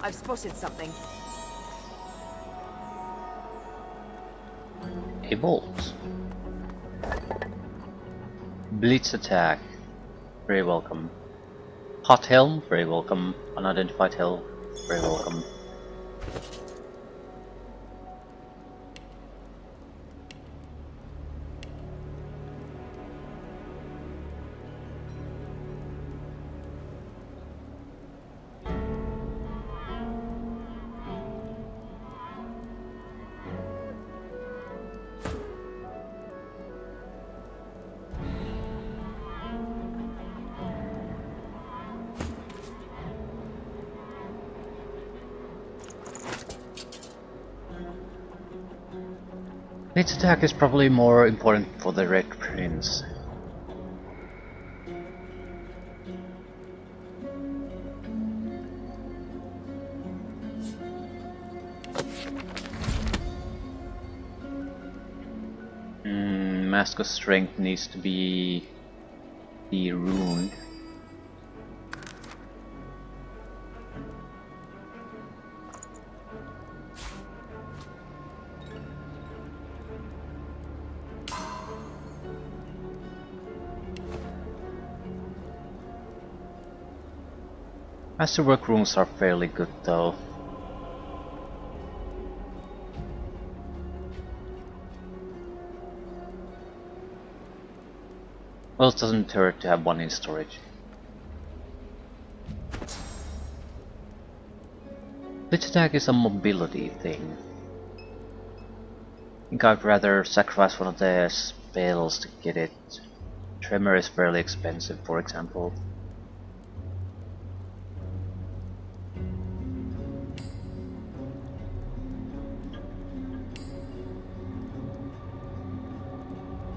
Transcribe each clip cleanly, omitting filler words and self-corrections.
I've spotted something. A bolt. Blitz attack. Very welcome. Hot helm. Very welcome. Unidentified helm. Very welcome. Blitz attack is probably more important for the Red Prince. Mask of Strength needs to be the rune. Masterwork runes are fairly good though. Well, it doesn't hurt to have one in storage. Blitz attack is a mobility thing. I think I'd rather sacrifice one of the spells to get it. Tremor is fairly expensive, for example.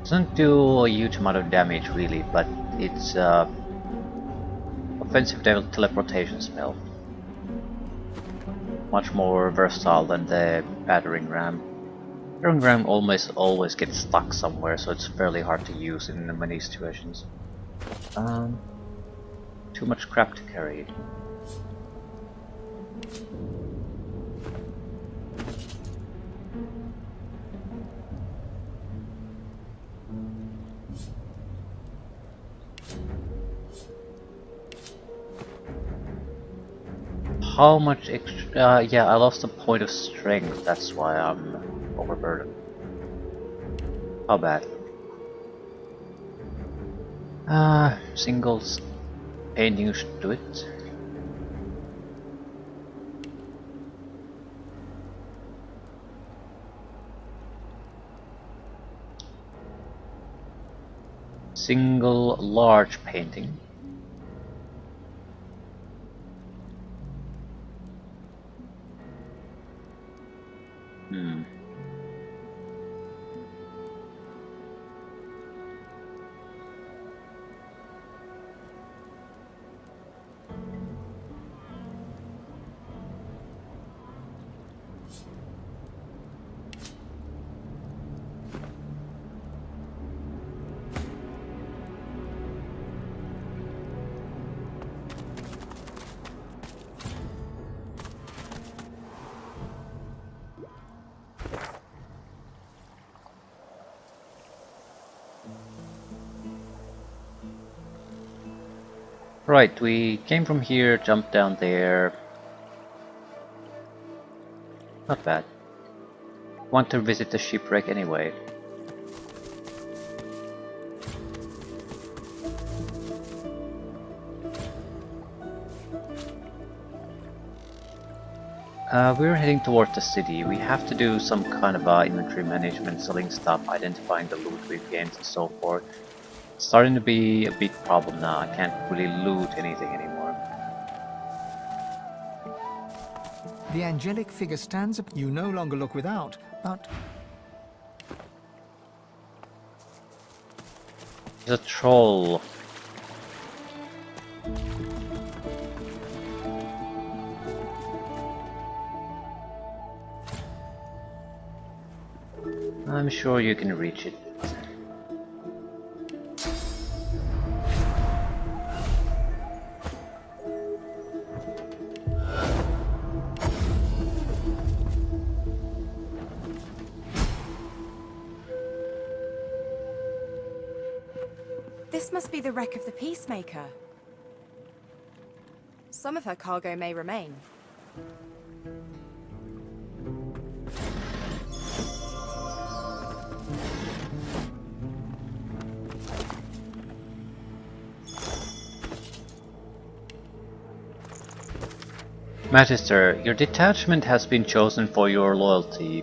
Doesn't do a huge amount of damage really, but it's offensive teleportation spell. Much more versatile than the battering ram. Battering ram always gets stuck somewhere, so it's fairly hard to use in many situations. Too much crap to carry. How much extra? Yeah, I lost a point of strength, that's why I'm overburdened. How bad? Singles painting should do it. Single large painting. Right, we came from here, jumped down there. Not bad. Want to visit the shipwreck anyway. We're heading towards the city. We have to do some kind of inventory management, selling stuff, identifying the loot we've gained and so forth. It's starting to be a big problem now. I can't really loot anything anymore. The angelic figure stands up. You no longer look without, but... There's a troll. I'm sure you can reach it. This must be the wreck of the Peacemaker. Some of her cargo may remain. Magister, your detachment has been chosen for your loyalty.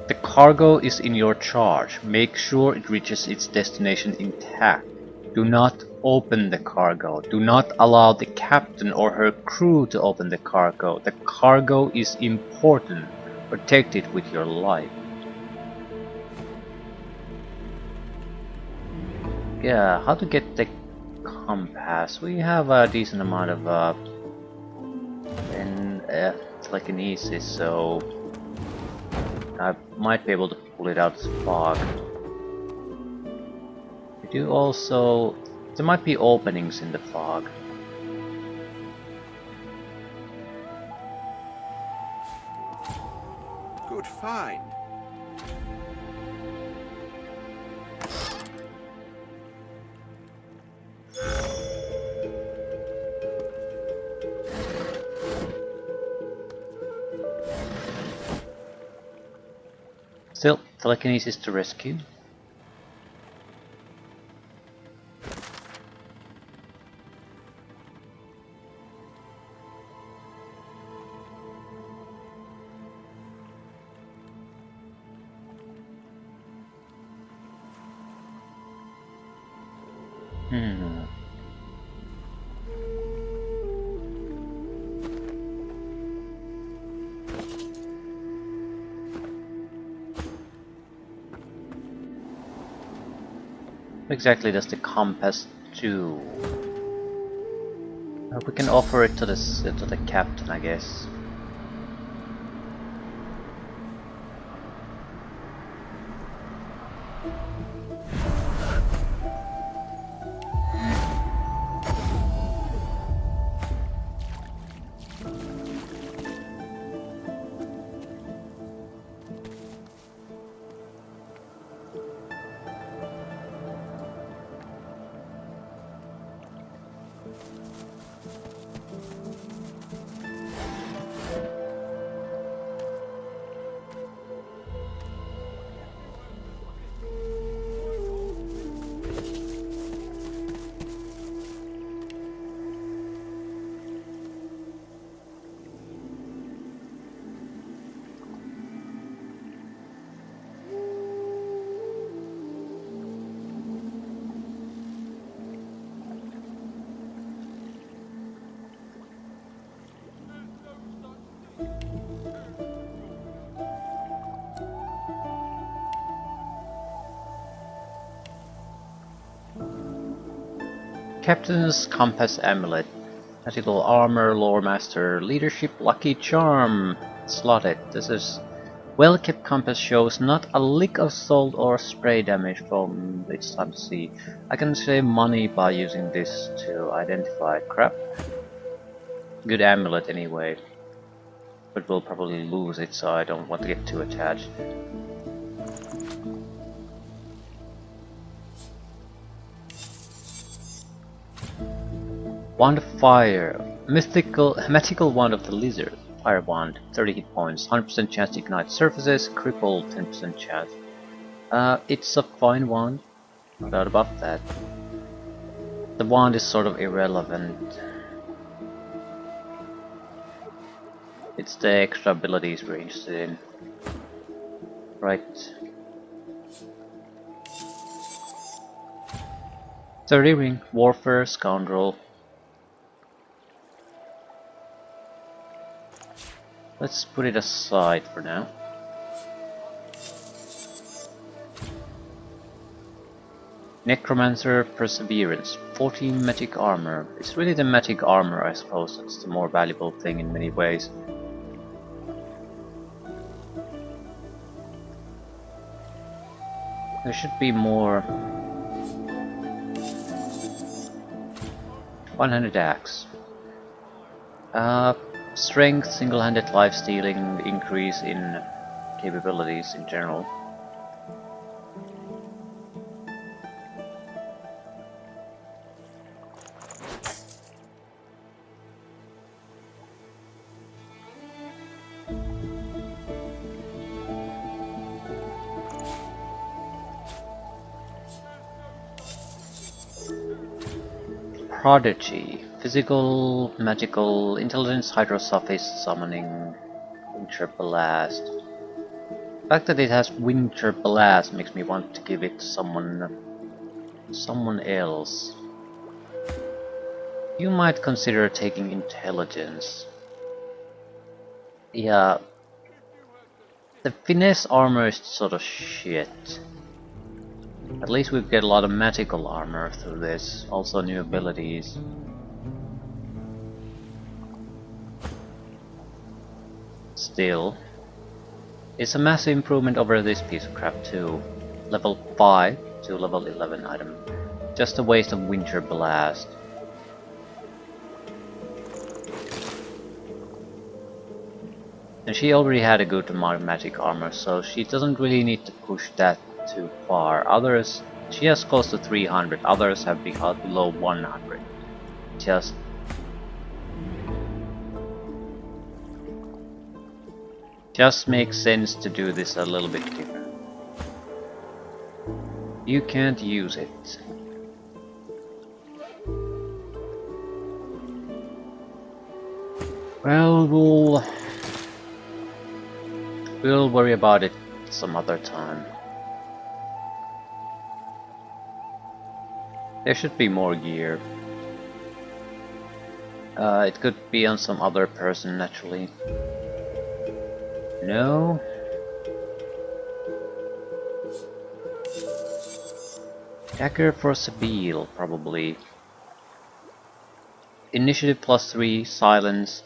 The cargo is in your charge. Make sure it reaches its destination intact. Do not open the cargo. Do not allow the captain or her crew to open the cargo. The cargo is important. Protect it with your life. Yeah, how to get the compass? We have a decent amount of telekinesis, so I might be able to pull it out of fog. We do also... there might be openings in the fog. Good find. Still, telekinesis to rescue. What exactly does the compass do? We can offer it to the captain, I guess. Captain's Compass Amulet. Magical Armor, Lore Master, Leadership, Lucky Charm. Slotted. This is well-kept compass shows not a lick of salt or spray damage from its time to sea. I can save money by using this to identify crap. Good amulet anyway. But we'll probably lose it, so I don't want to get too attached. Wand of Fire. Magical Wand of the Lizard. Fire Wand. 30 hit points. 100% chance to ignite surfaces. Cripple. 10% chance. It's a fine wand. No doubt about that. The wand is sort of irrelevant. It's the extra abilities we're interested in. Right. 30 ring. Warfare. Scoundrel. Let's put it aside for now. Necromancer Perseverance, 14 magic armor. It's really the magic armor, I suppose, that's the more valuable thing in many ways. There should be more. 100 axe. Strength, single-handed life stealing, increase in capabilities in general. Prodigy. Physical, magical, intelligence, hydrosophist, summoning, winter blast. The fact that it has winter blast makes me want to give it to someone else. You might consider taking intelligence. Yeah, the finesse armor is sort of shit. At least we get a lot of magical armor through this, also new abilities. Still, it's a massive improvement over this piece of crap too. Level 5 to level 11 item. Just a waste of winter blast. And she already had a good amount of magic armor, so she doesn't really need to push that too far. Others, she has close to 300, others have been below 100. Just makes sense to do this a little bit different. You can't use it. Well, we'll worry about it some other time. There should be more gear. It could be on some other person, naturally. No? Dagger for Sabine, probably. Initiative +3, silence.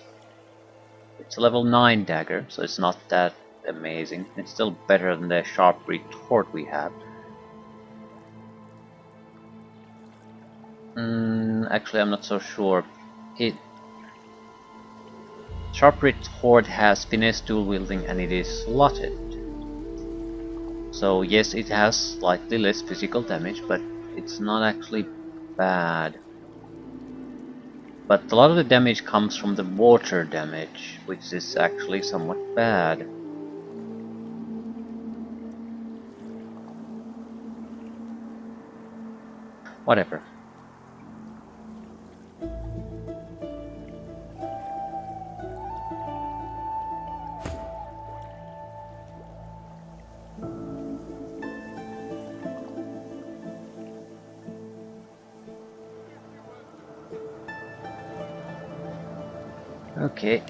It's a level 9 dagger, so it's not that amazing. It's still better than the sharp retort we have. Actually, I'm not so sure. Sharp retort has finesse dual wielding and it is slotted. So yes, it has slightly less physical damage, but it's not actually bad. But a lot of the damage comes from the water damage, which is actually somewhat bad. Whatever. Okay.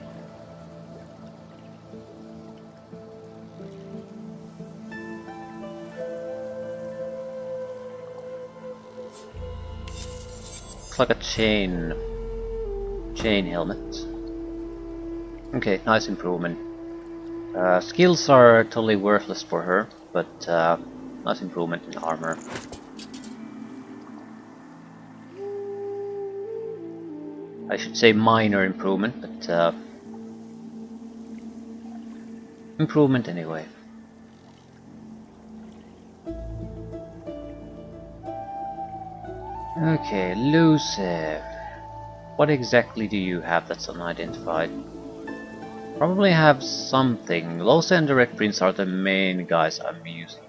Looks like a chain helmet. Okay, nice improvement. Skills are totally worthless for her, but nice improvement in armor. I should say minor improvement, but improvement anyway. Okay, Lucy. What exactly do you have that's unidentified? Probably have something. Lucy and the Red Prince are the main guys I'm using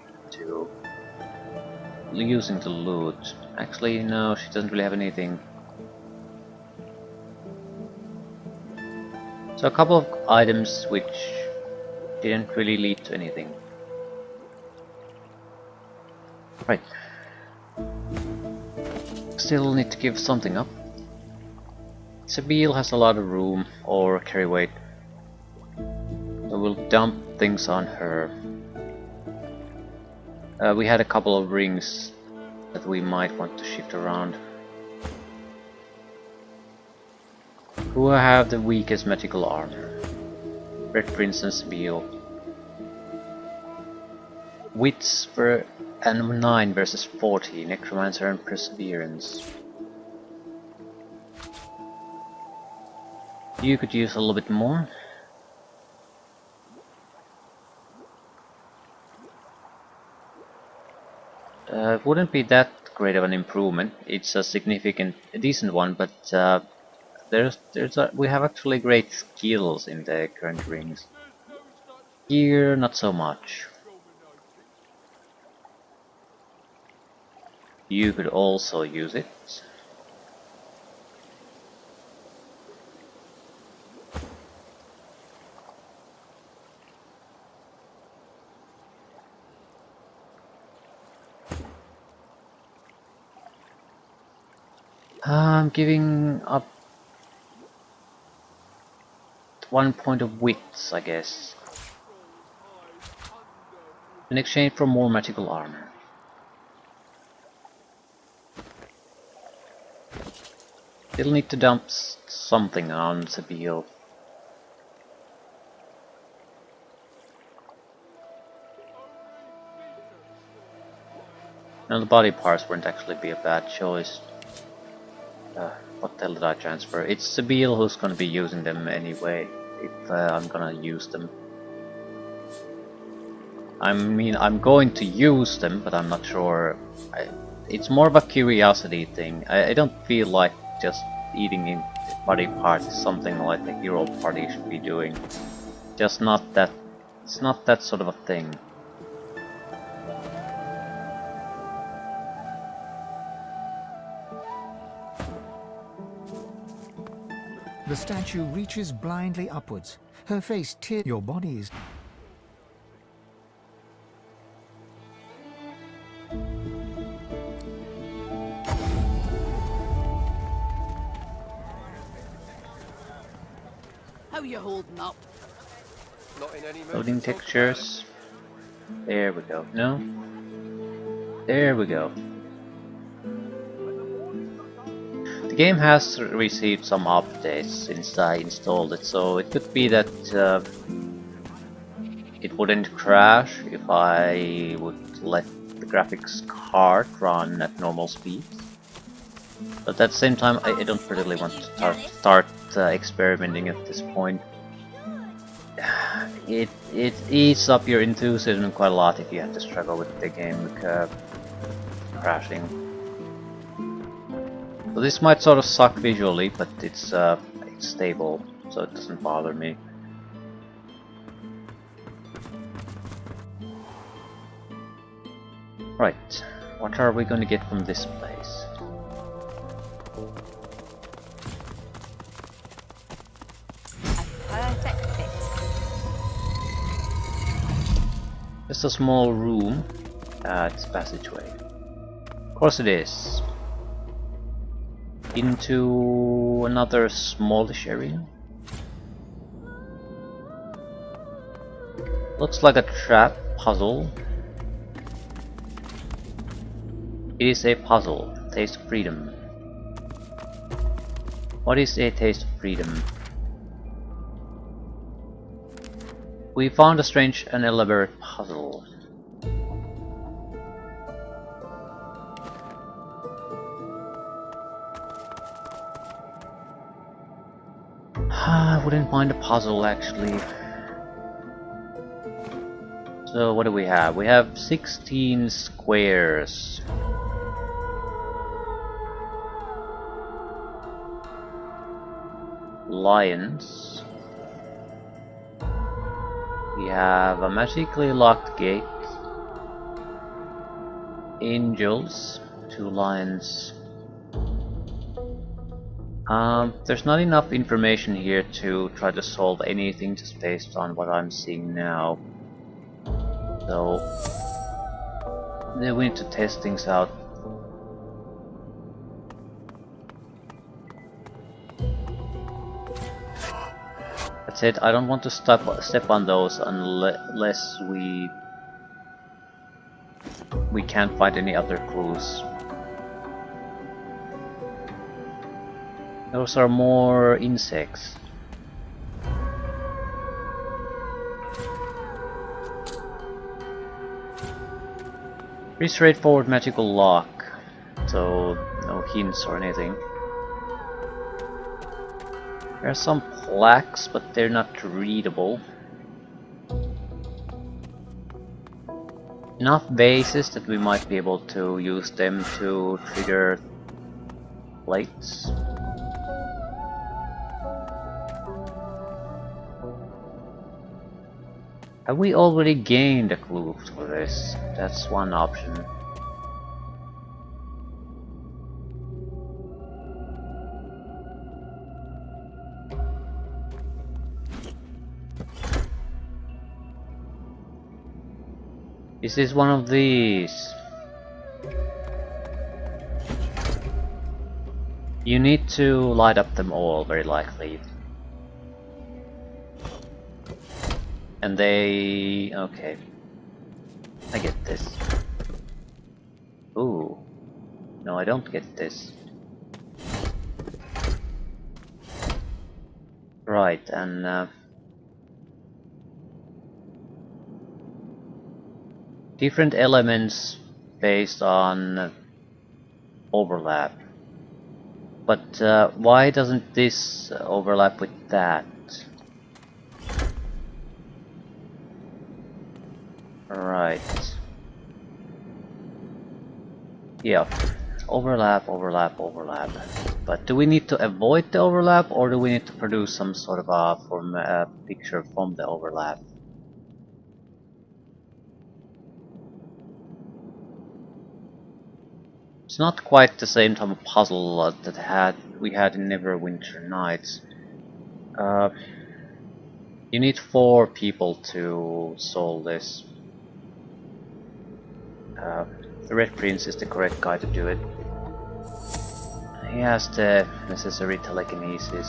to loot. Actually, no, she doesn't really have anything. So a couple of items which didn't really lead to anything. Right. Still need to give something up. Sabine has a lot of room or carry weight. So we'll dump things on her. We had a couple of rings that we might want to shift around. Who have the weakest magical armor? Red Prince and Sabine. Wits and 9 versus 40, Necromancer and Perseverance. You could use a little bit more. It wouldn't be that great of an improvement. It's a decent one, but we have actually great skills in the current rings. Here, not so much. You could also use it. I'm giving up 1 point of wits, I guess, in exchange for more magical armor. Still need to dump something on Sabille. Now the body parts wouldn't actually be a bad choice. What the hell did I transfer? It's Sabille who's gonna be using them anyway, if I'm gonna use them. I mean, I'm going to use them, but I'm not sure. It's more of a curiosity thing. I don't feel like just eating in body parts is something like the hero party should be doing. Just not that. It's not that sort of a thing. The statue reaches blindly upwards. Her face tears your bodies. How you holding up? Not in any mood Loading to talk textures. There we go. No? There we go. The game has received some updates since I installed it, so it could be that it wouldn't crash if I would let the graphics card run at normal speed. But at the same time, I don't really want to start experimenting at this point. It eats up your enthusiasm quite a lot if you have to struggle with the game crashing. So this might sort of suck visually, but it's stable, so it doesn't bother me. Right, what are we going to get from this place? A perfect fit. Just a small room. It's a passageway. Of course it is. Into another smallish area. Looks like a trap puzzle. It is a puzzle. Taste of freedom. What is a taste of freedom? We found a strange and elaborate puzzle. I wouldn't mind a puzzle actually. So what do we have? We have 16 squares. Lions. We have a magically locked gate. Angels. 2 lions. There's not enough information here to try to solve anything just based on what I'm seeing now. So then we need to test things out. That's it. I don't want to step on those unless we can't find any other clues. Those are more insects. Pretty straightforward magical lock, so no hints or anything. There are some plaques, but they're not readable. Enough bases that we might be able to use them to trigger plates. Have we already gained a clue for this? That's one option. Is this one of these? You need to light up them all, very likely. And they... okay. I get this. Ooh. No, I don't get this. Right, and different elements based on overlap. But why doesn't this overlap with that? Right. Yeah. Overlap, overlap, overlap. But do we need to avoid the overlap, or do we need to produce some sort of a picture from the overlap? It's not quite the same type of puzzle that we had in Neverwinter Nights. Uh, you need 4 people to solve this. The Red Prince is the correct guy to do it. He has the necessary telekinesis.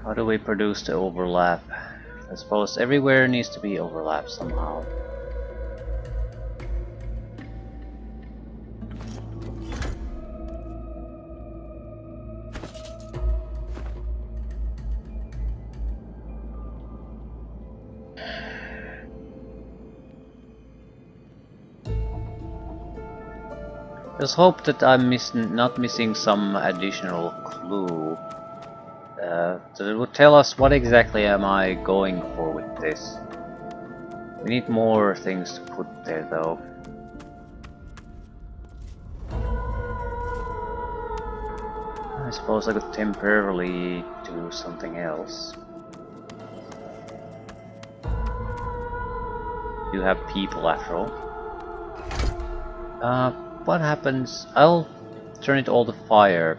How do we produce the overlap? I suppose everywhere needs to be overlap somehow. Let's hope that I'm not missing some additional clue. So it would tell us what exactly am I going for with this. We need more things to put there though. I suppose I could temporarily do something else. You have people after all. What happens? I'll turn it all to fire.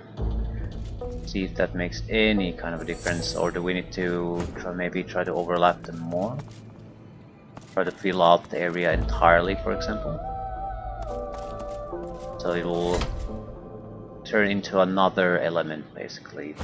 See if that makes any kind of a difference, or do we need to maybe try to overlap them more? Try to fill out the area entirely, for example. So it will turn into another element, basically.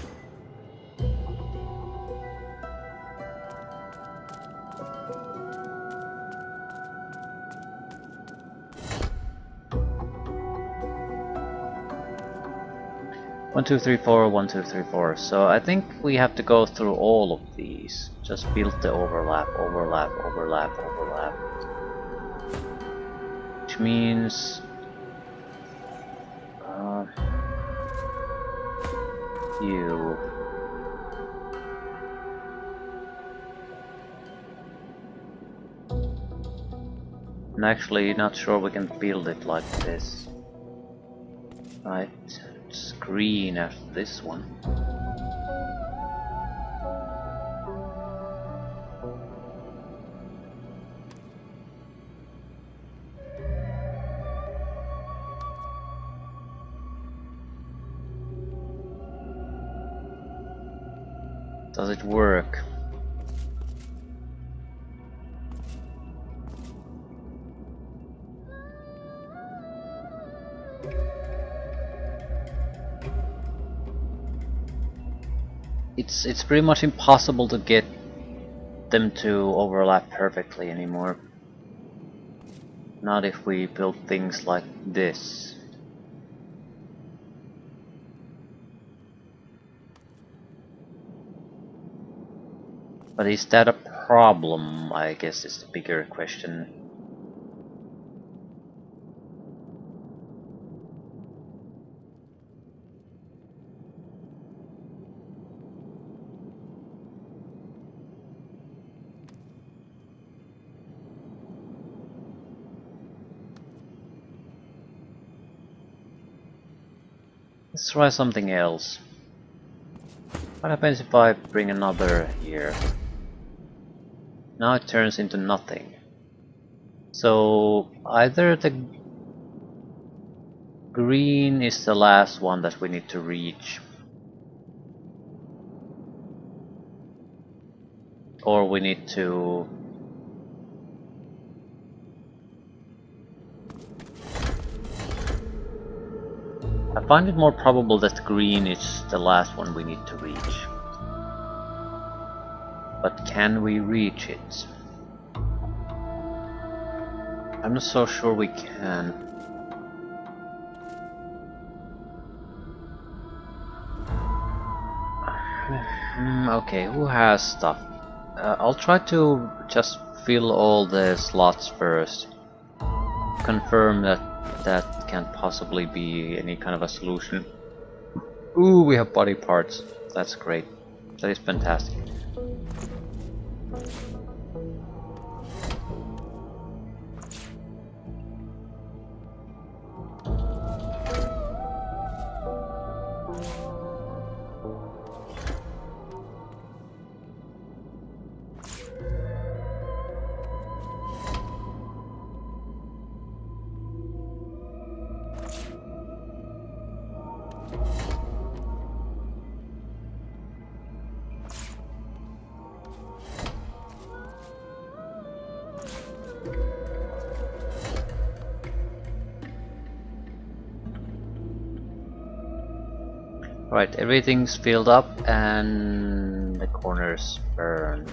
One, two, three, four, 1, 2, 3, 4. So I think we have to go through all of these. Just build the overlap, overlap, overlap, overlap. Which means... you... I'm actually not sure we can build it like this. Right, it's green after this one. Does it work? It's pretty much impossible to get them to overlap perfectly anymore. Not if we build things like this. But is that a problem, I guess, is the bigger question. Let's try something else. What happens if I bring another here? Now it turns into nothing. So either the green is the last one that we need to reach, or we need to I find it more probable that green is the last one we need to reach. But can we reach it? I'm not so sure we can. Okay, who has stuff? I'll try to just fill all the slots first. Confirm that that can't possibly be any kind of a solution. Ooh, we have body parts. That's great. That is fantastic. Right, everything's filled up and the corners burn.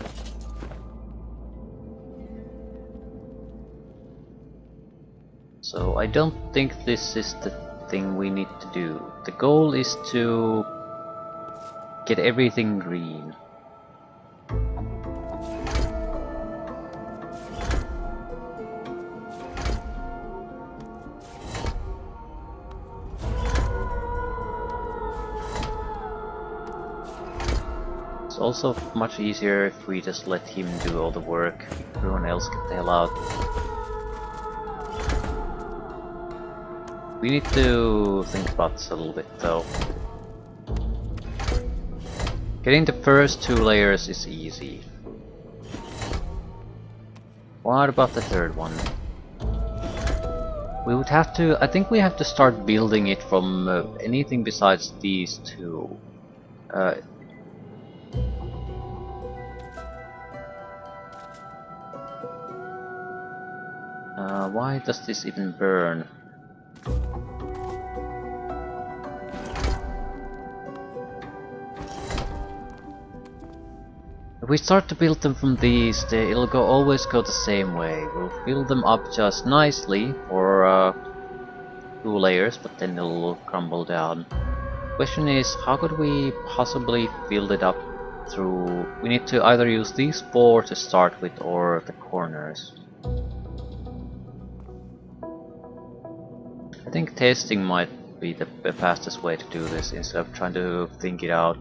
So I don't think this is the thing we need to do. The goal is to get everything green. It's also much easier if we just let him do all the work. Everyone else get the hell out. We need to think about this a little bit though. Getting the first 2 layers is easy. What about the third one? We would have to, I think we have to start building it from anything besides these 2. Why does this even burn? If we start to build them from these, it'll always go the same way. We'll fill them up just nicely for 2 layers, but then it'll crumble down. Question is, how could we possibly fill it up through... We need to either use these 4 to start with or the corners. I think testing might be the fastest way to do this instead of trying to think it out.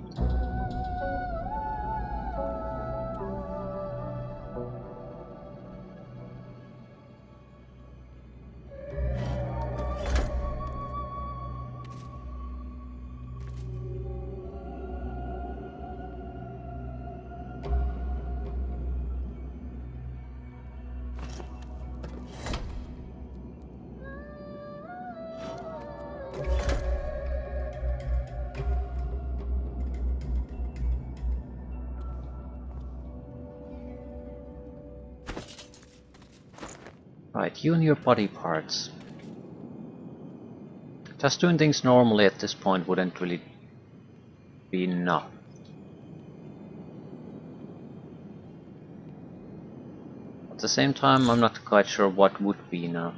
Right, you and your body parts. Just doing things normally at this point wouldn't really be enough. At the same time, I'm not quite sure what would be enough.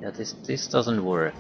Yeah, this doesn't work.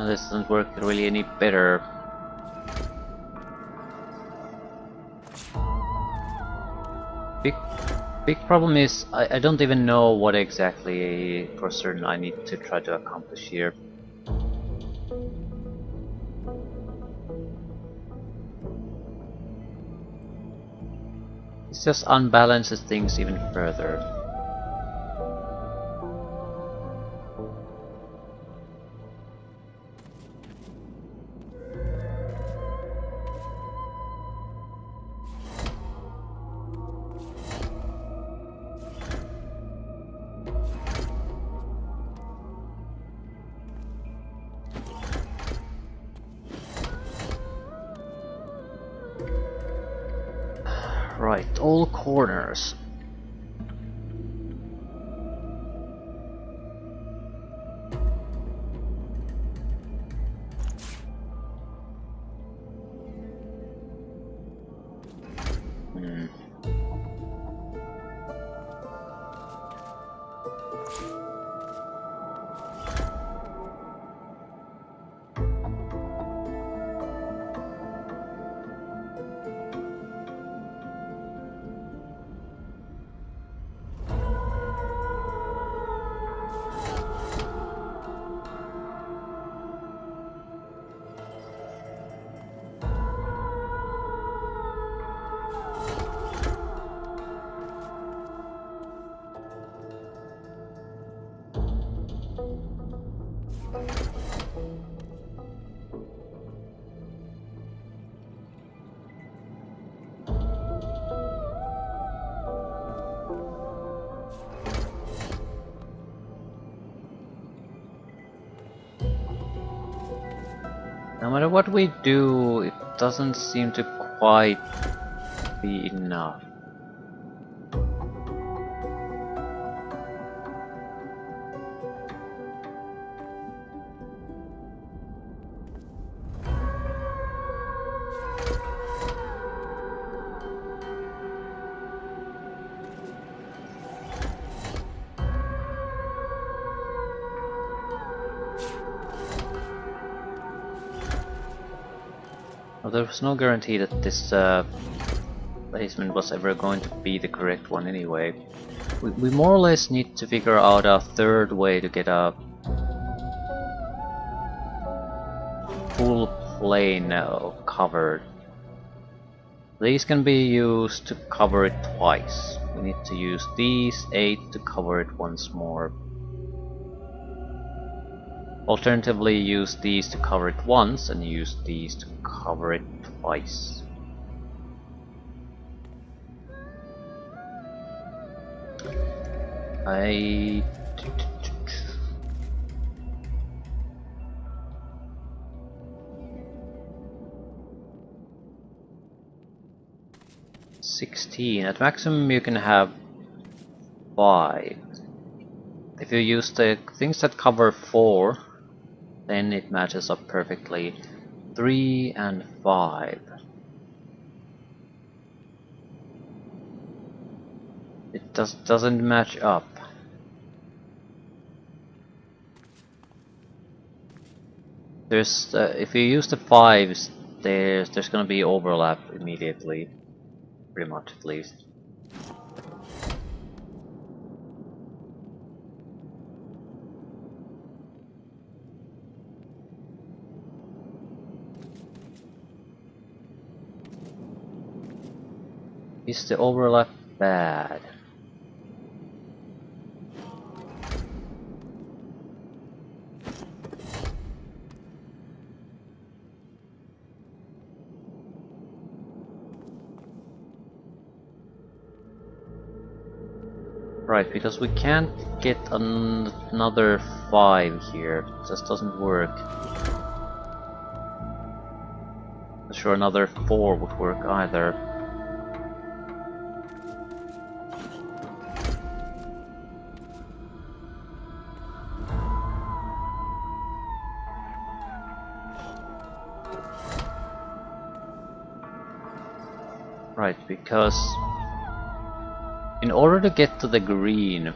This doesn't work really any better. Big, big problem is I don't even know what exactly for certain I need to try to accomplish here. It just unbalances things even further. Right, all corners. Hmm. No matter what we do, it doesn't seem to quite be enough. Well, there was no guarantee that this placement was ever going to be the correct one anyway. We more or less need to figure out a third way to get a full plane covered. These can be used to cover it twice. We need to use these 8 to cover it once more. Alternatively, use these to cover it once and use these to cover it twice. I 16. At maximum you can have 5. If you use the things that cover 4, then it matches up perfectly. 3 and 5. It doesn't match up. There's if you use the 5s, there's gonna be overlap immediately, pretty much at least. Is the overlap bad? Right, because we can't get another 5 here. It just doesn't work. Not sure another 4 would work either. Right, because in order to get to the green,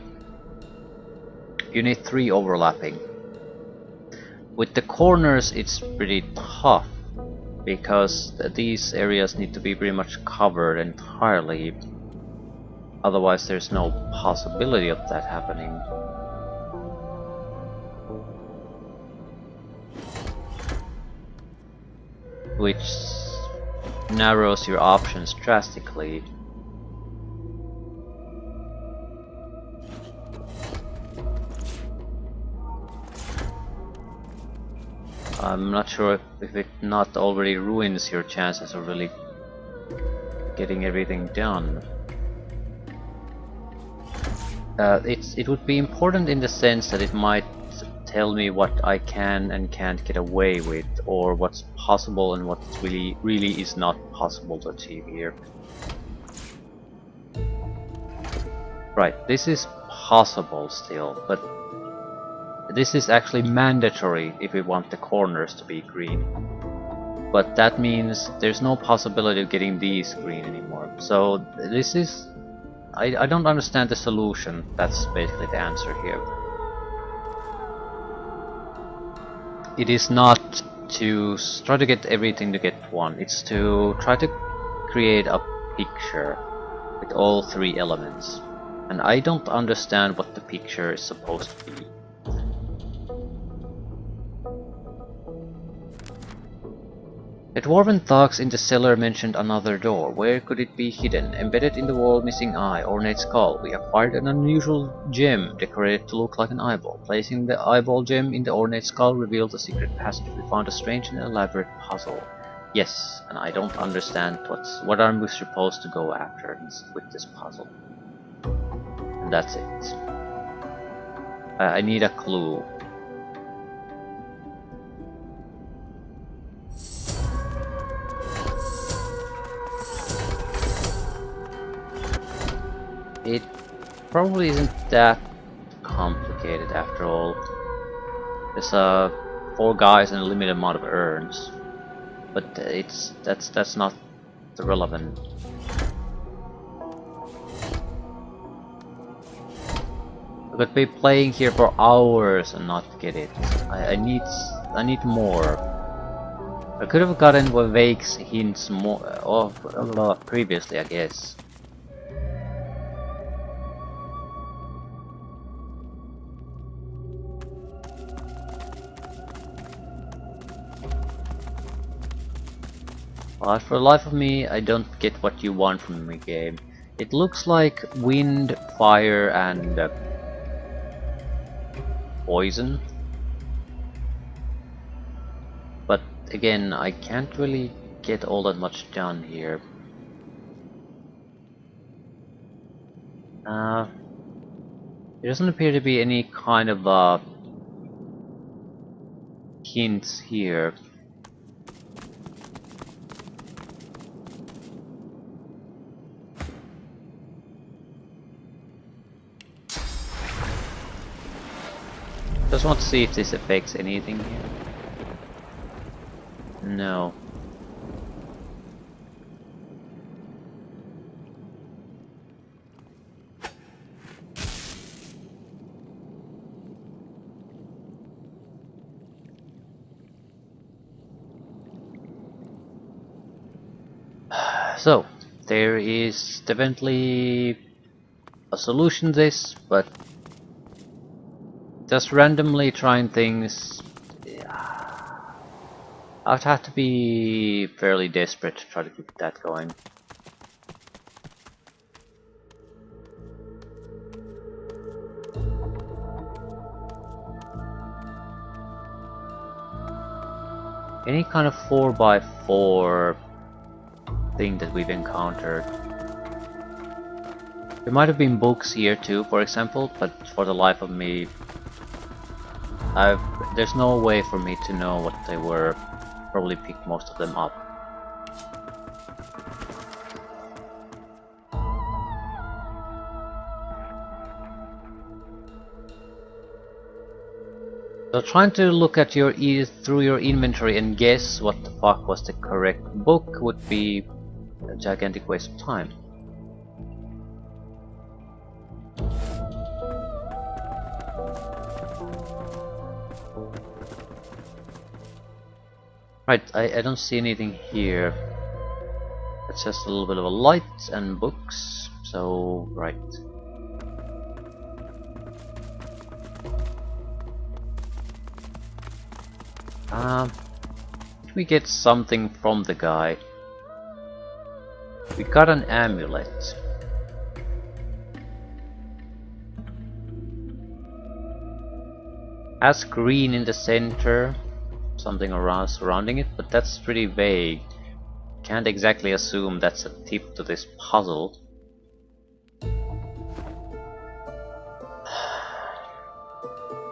you need 3 overlapping. With the corners it's pretty tough, because these areas need to be pretty much covered entirely. Otherwise there's no possibility of that happening. Which narrows your options drastically. I'm not sure if it not already ruins your chances of really getting everything done. It would be important in the sense that it might tell me what I can and can't get away with, or what's possible and what really is not possible to achieve here. Right, this is possible still, but this is actually mandatory if we want the corners to be green. But that means there's no possibility of getting these green anymore. So this is... I don't understand the solution. That's basically the answer here. It is not to try to get everything to get 1. It's to try to create a picture with all 3 elements. And I don't understand what the picture is supposed to be. The dwarven thugs in the cellar mentioned another door. Where could it be hidden? Embedded in the wall, missing eye, ornate skull. We acquired an unusual gem decorated to look like an eyeball. Placing the eyeball gem in the ornate skull revealed a secret passage. We found a strange and elaborate puzzle. Yes, and I don't understand what are we supposed to go after with this puzzle. And that's it. I need a clue. It probably isn't that complicated after all. There's 4 guys and a limited amount of urns, but that's not relevant. I could be playing here for hours and not get it. I need more. I could have gotten vague hints more previously, I guess. But for the life of me, I don't get what you want from the game. It looks like wind, fire, and poison. But again, I can't really get all that much done here. There doesn't appear to be any kind of hints here. Just want to see if this affects anything here. No. So, there is definitely a solution to this, but just randomly trying things, I'd have to be fairly desperate to try to keep that going. Any kind of 4x4 thing that we've encountered There might have been books here too, for example, but for the life of me, there's no way for me to know what they were. Probably picked most of them up. So trying to look at through your inventory and guess what the fuck was the correct book would be a gigantic waste of time. Right, I don't see anything here. It's just a little bit of a light and books, so right. Did we get something from the guy? We got an amulet. Has green in the center, something around surrounding it, but that's pretty vague. Can't exactly assume that's a tip to this puzzle.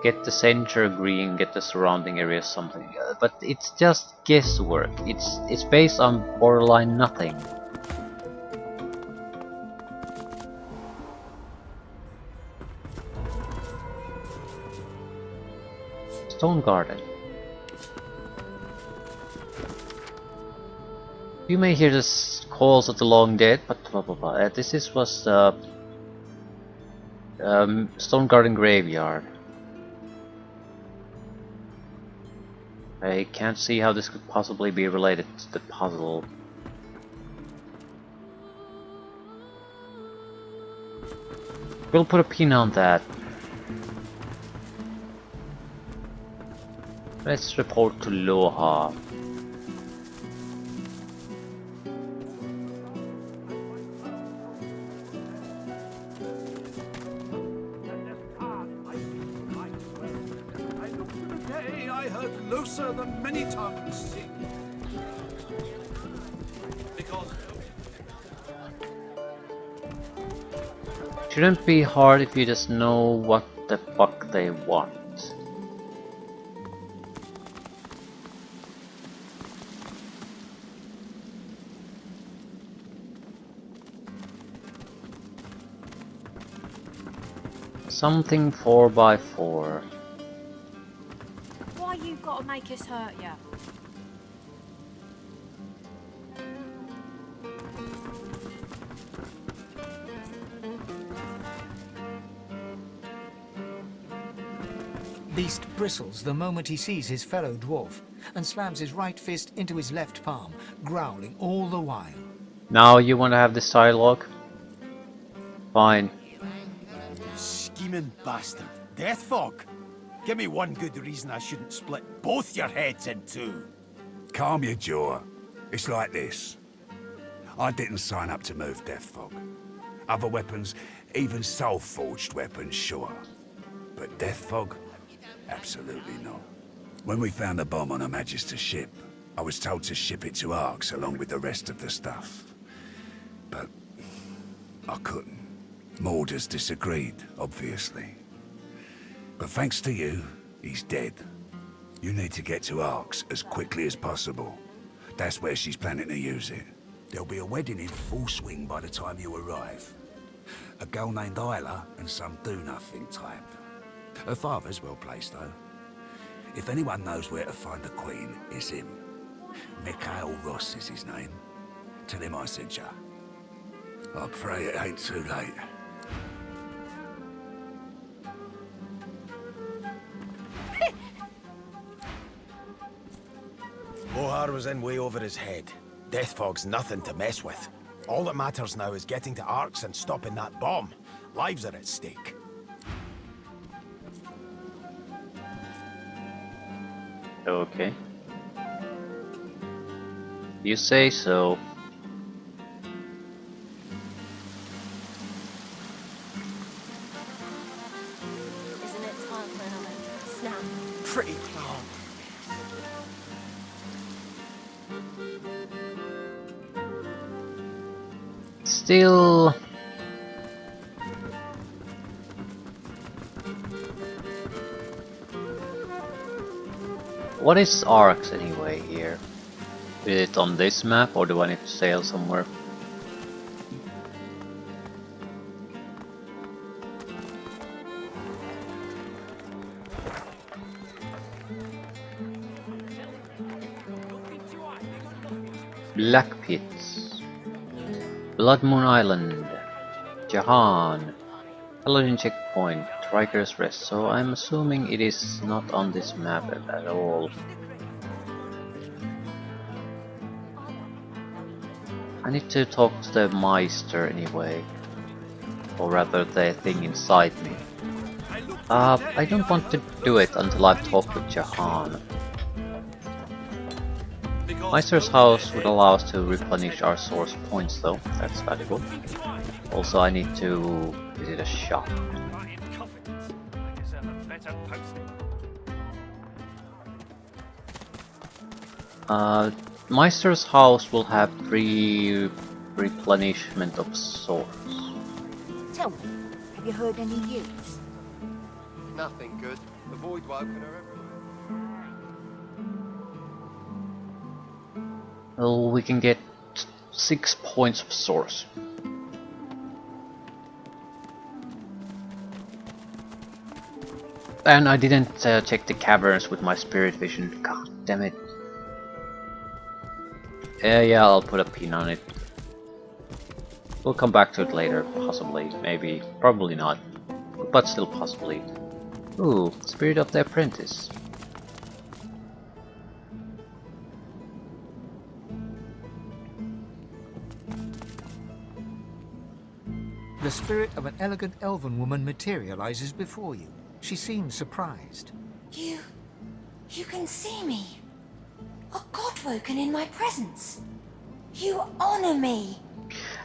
Get the center green, get the surrounding area something, but it's just guesswork. It's based on borderline nothing. Stone Garden. You may hear the calls of the long dead, but blah blah blah. This was Stone Garden Graveyard. I can't see how this could possibly be related to the puzzle. We'll put a pin on that. Let's report to Loha. Closer than many tongues sing. Because Shouldn't be hard if you just know what the fuck they want. Something 4x4. Why you gotta make us hurt ya? Beast bristles the moment he sees his fellow dwarf and slams his right fist into his left palm, growling all the while. Now you want to have this dialogue? Fine. scheming bastard. Death fog. Give me one good reason I shouldn't split both your heads in two. Calm your jaw. It's like this. I didn't sign up to move Death Fog. Other weapons, even soul-forged weapons, sure. But Death Fog? Absolutely not. When we found the bomb on a Magister ship, I was told to ship it to Arx along with the rest of the stuff. But I couldn't. Morders disagreed, obviously. But thanks to you, he's dead. You need to get to Arx as quickly as possible. That's where she's planning to use it. There'll be a wedding in full swing by the time you arrive. A girl named Isla and some do-nothing type. Her father's well placed, though. If anyone knows where to find the Queen, it's him. Mikhail Ross is his name. Tell him I sent ya. I pray it ain't too late. Ohar was in way over his head. Death fog's nothing to mess with. All that matters now is getting to Arx and stopping that bomb. Lives are at stake. Okay. You say so. Isn't it time for another snap? Pretty calm. Still, What is Arx anyway here? Is it on this map or do I need to sail somewhere? Black Pits, Blood Moon Island, Jahan, Paladin Checkpoint, Riker's Rest, so I'm assuming it is not on this map at all. I need to talk to the Meister anyway, or rather the thing inside me. I don't want to do it until I've talked with Jahan. Meister's house would allow us to replenish our source points though, that's valuable. Also I need to visit a shop. Meister's house will have free replenishment of source. Tell me, have you heard any news? Nothing good. The void woken are everywhere. Well, we can get 6 points of source. And I didn't check the caverns with my spirit vision. God damn it. Yeah, I'll put a pin on it. We'll come back to it later, possibly, maybe, probably not, but still possibly. Ooh, Spirit of the Apprentice. The spirit of an elegant elven woman materializes before you. She seems surprised. You can see me. A god woken in my presence. You honor me.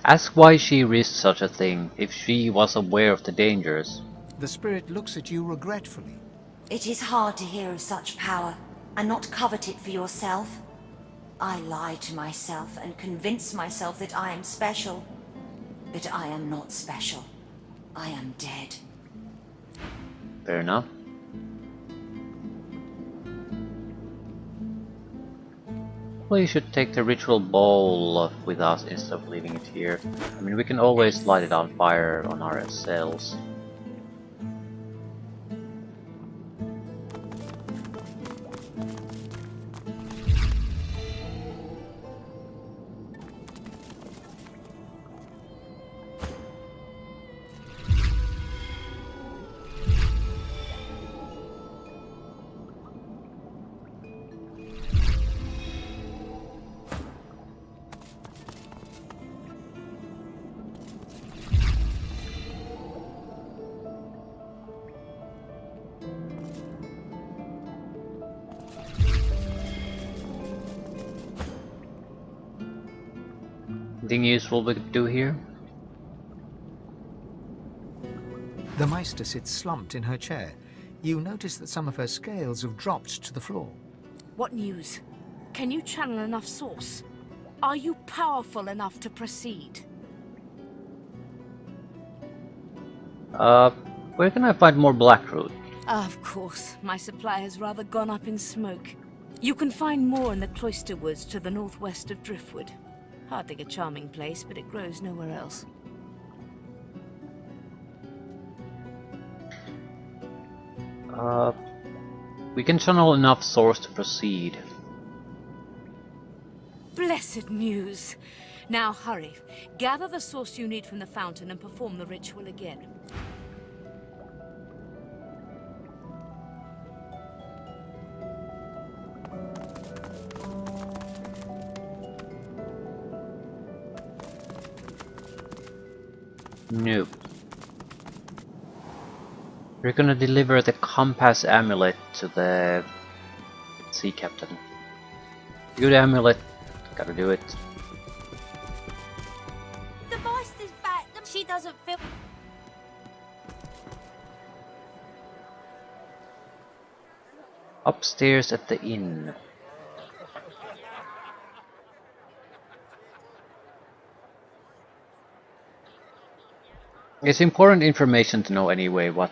Ask why she risked such a thing, if she was aware of the dangers. The spirit looks at you regretfully. It is hard to hear of such power and not covet it for yourself. I lie to myself and convince myself that I am special. But I am not special. I am dead. Fair enough. We should take the ritual bowl with us instead of leaving it here. I mean, we can always light it on fire on ourselves. Anything useful we could do here? The Meister sits slumped in her chair. You notice that some of her scales have dropped to the floor. What news? Can you channel enough source? Are you powerful enough to proceed? Where can I find more blackroot? Of course, my supply has rather gone up in smoke. You can find more in the cloister woods to the northwest of Driftwood. Hardly a charming place, but it grows nowhere else. We can channel enough source to proceed. Blessed muse! Now hurry. Gather the source you need from the fountain and perform the ritual again. Nope. We're gonna deliver the compass amulet to the sea captain. Good amulet, gotta do it. The Meister's back. She doesn't feel. Upstairs at the inn. It's important information to know anyway. What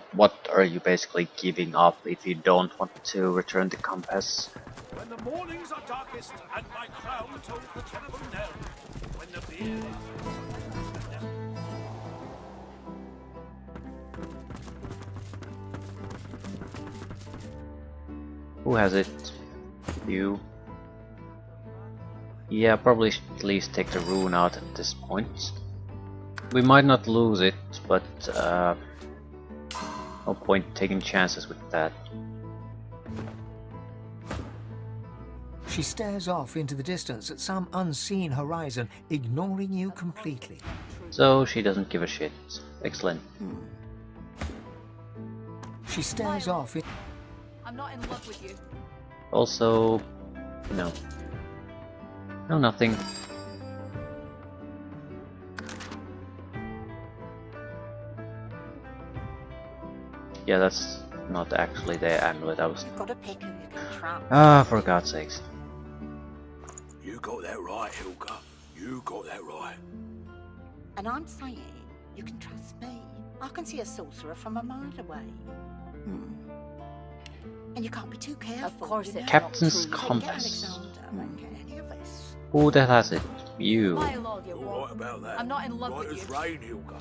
are you basically giving up if you don't want to return the compass? When the mornings are darkest and my crown tolls the terrible knell. When the beard... Who has it? You. Yeah, probably should at least take the rune out at this point. We might not lose it, but no point taking chances with that. She stares off into the distance at some unseen horizon, ignoring you completely. So she doesn't give a shit. Excellent. She stares off in... I'm not in love with you. Also, no. No, nothing. Yeah, that's not actually the amulet I was... Got a pick and you can trap. Ah, for God's sakes. You got that right, Hilka. You got that right. And I'm saying, you can trust me. I can see a sorcerer from a mile away. And you can't be too careful. Of course you know. it's Captain's not true. compass. Alexander won't get any of this. Who that has it? You. By law, you You're won't. right about that. I'm not in love right with as you. rain, Hilka.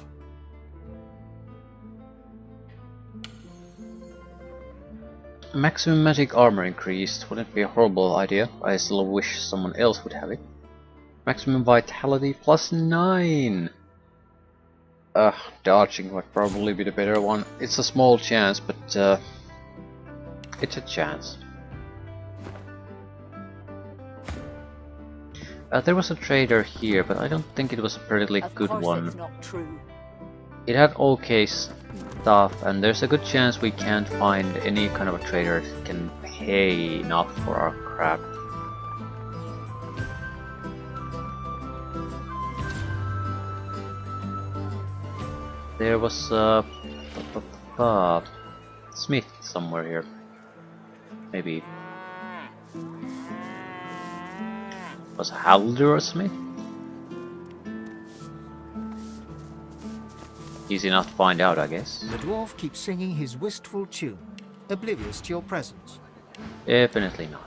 Maximum magic armor increased. Wouldn't be a horrible idea. I still wish someone else would have it. Maximum vitality plus 9. Dodging would probably be the better one. It's a small chance, but it's a chance. There was a trader here, but I don't think it was a particularly Of good course one. it's not true. It had okay stuff, and there's a good chance we can't find any kind of a trader that can pay enough for our crap. There was a smith somewhere here. Maybe. Was Haldur a smith? Easy enough to find out, I guess. The dwarf keeps singing his wistful tune, oblivious to your presence. Definitely not.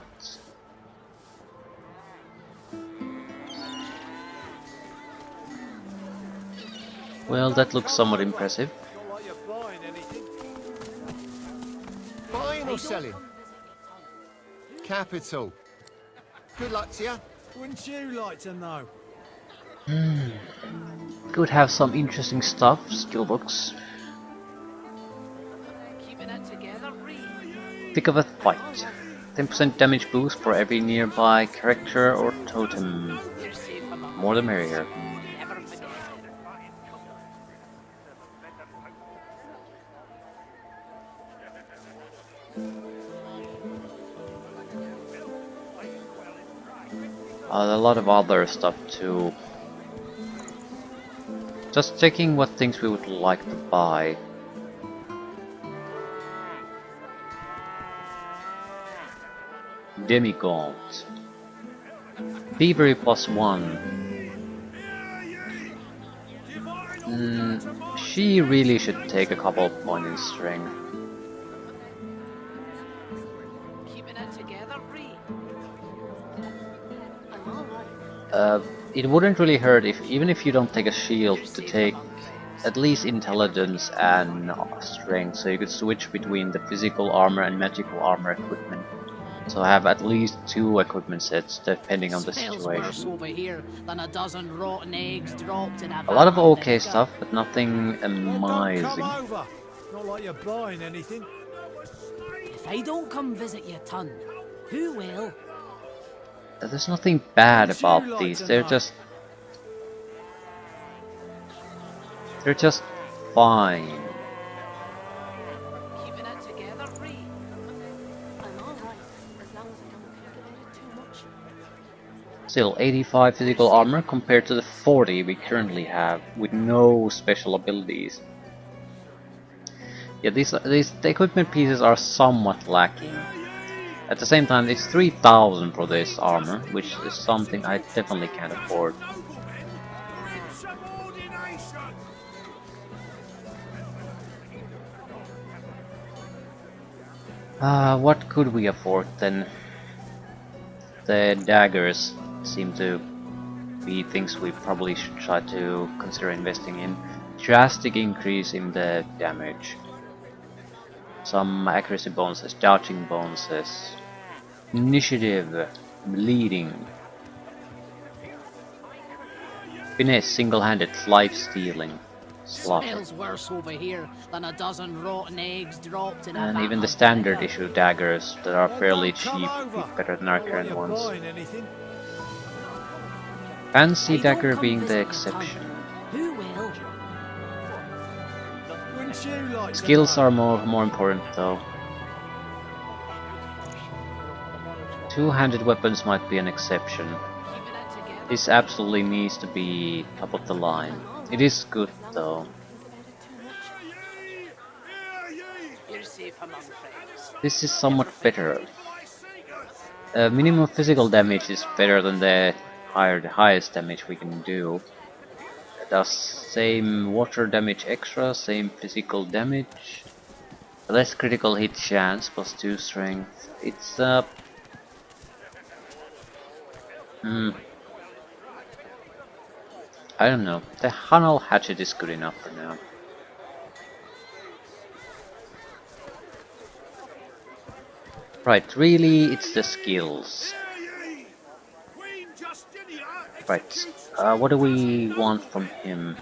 Well, that looks somewhat impressive. Buying or selling? Capital. Good luck to you. Wouldn't you like to know? Could have some interesting stuff, skill books. Pick of a fight. 10% damage boost for every nearby character or totem. More the merrier. A lot of other stuff too. Just checking what things we would like to buy. Demigaunt. Thievery +1. She really should take a couple of points in strength. It wouldn't really hurt if, even if you don't take a shield, to take at least intelligence and strength, so you could switch between the physical armor and magical armor equipment. So have at least 2 equipment sets depending on the situation. Over here than a dozen rotten eggs dropped in A lot of okay stuff, but nothing Don't amazing. come over. Not like you're buying anything. If I don't come visit you, ton, who will? There's nothing bad Wouldn't you about like these. to They're know? just fine. Keeping it together, Bree. I'm alright, as long as I don't calculate it too much. Still 85 physical armor compared to the 40 we currently have with no special abilities. Yeah, the equipment pieces are somewhat lacking. At the same time, it's 3,000 for this armor, which is something I definitely can't afford. What could we afford then? The daggers seem to be things we probably should try to consider investing in. Drastic increase in the damage. Some accuracy bonuses, dodging bonuses, initiative, bleeding, finesse, single-handed, life stealing, slaughter. Smells worse over here than a dozen rotten eggs dropped in a And vat even the of standard vinegar. issue daggers that are Well, fairly don't come cheap would be over. better than our Not like current you're ones. buying anything. Fancy Hey, don't dagger come being the visit your exception. ton. Who will? Wouldn't you like Skills to know? are more important though. Two-handed weapons might be an exception. This absolutely needs to be top of the line. It is good though. This is somewhat better. Minimum physical damage is better than the highest damage we can do. It does same water damage extra, same physical damage, less critical hit chance, +2 strength. It's I don't know. The Hunnel hatchet is good enough for now. Right, really, it's the skills. Right, what do we want from him?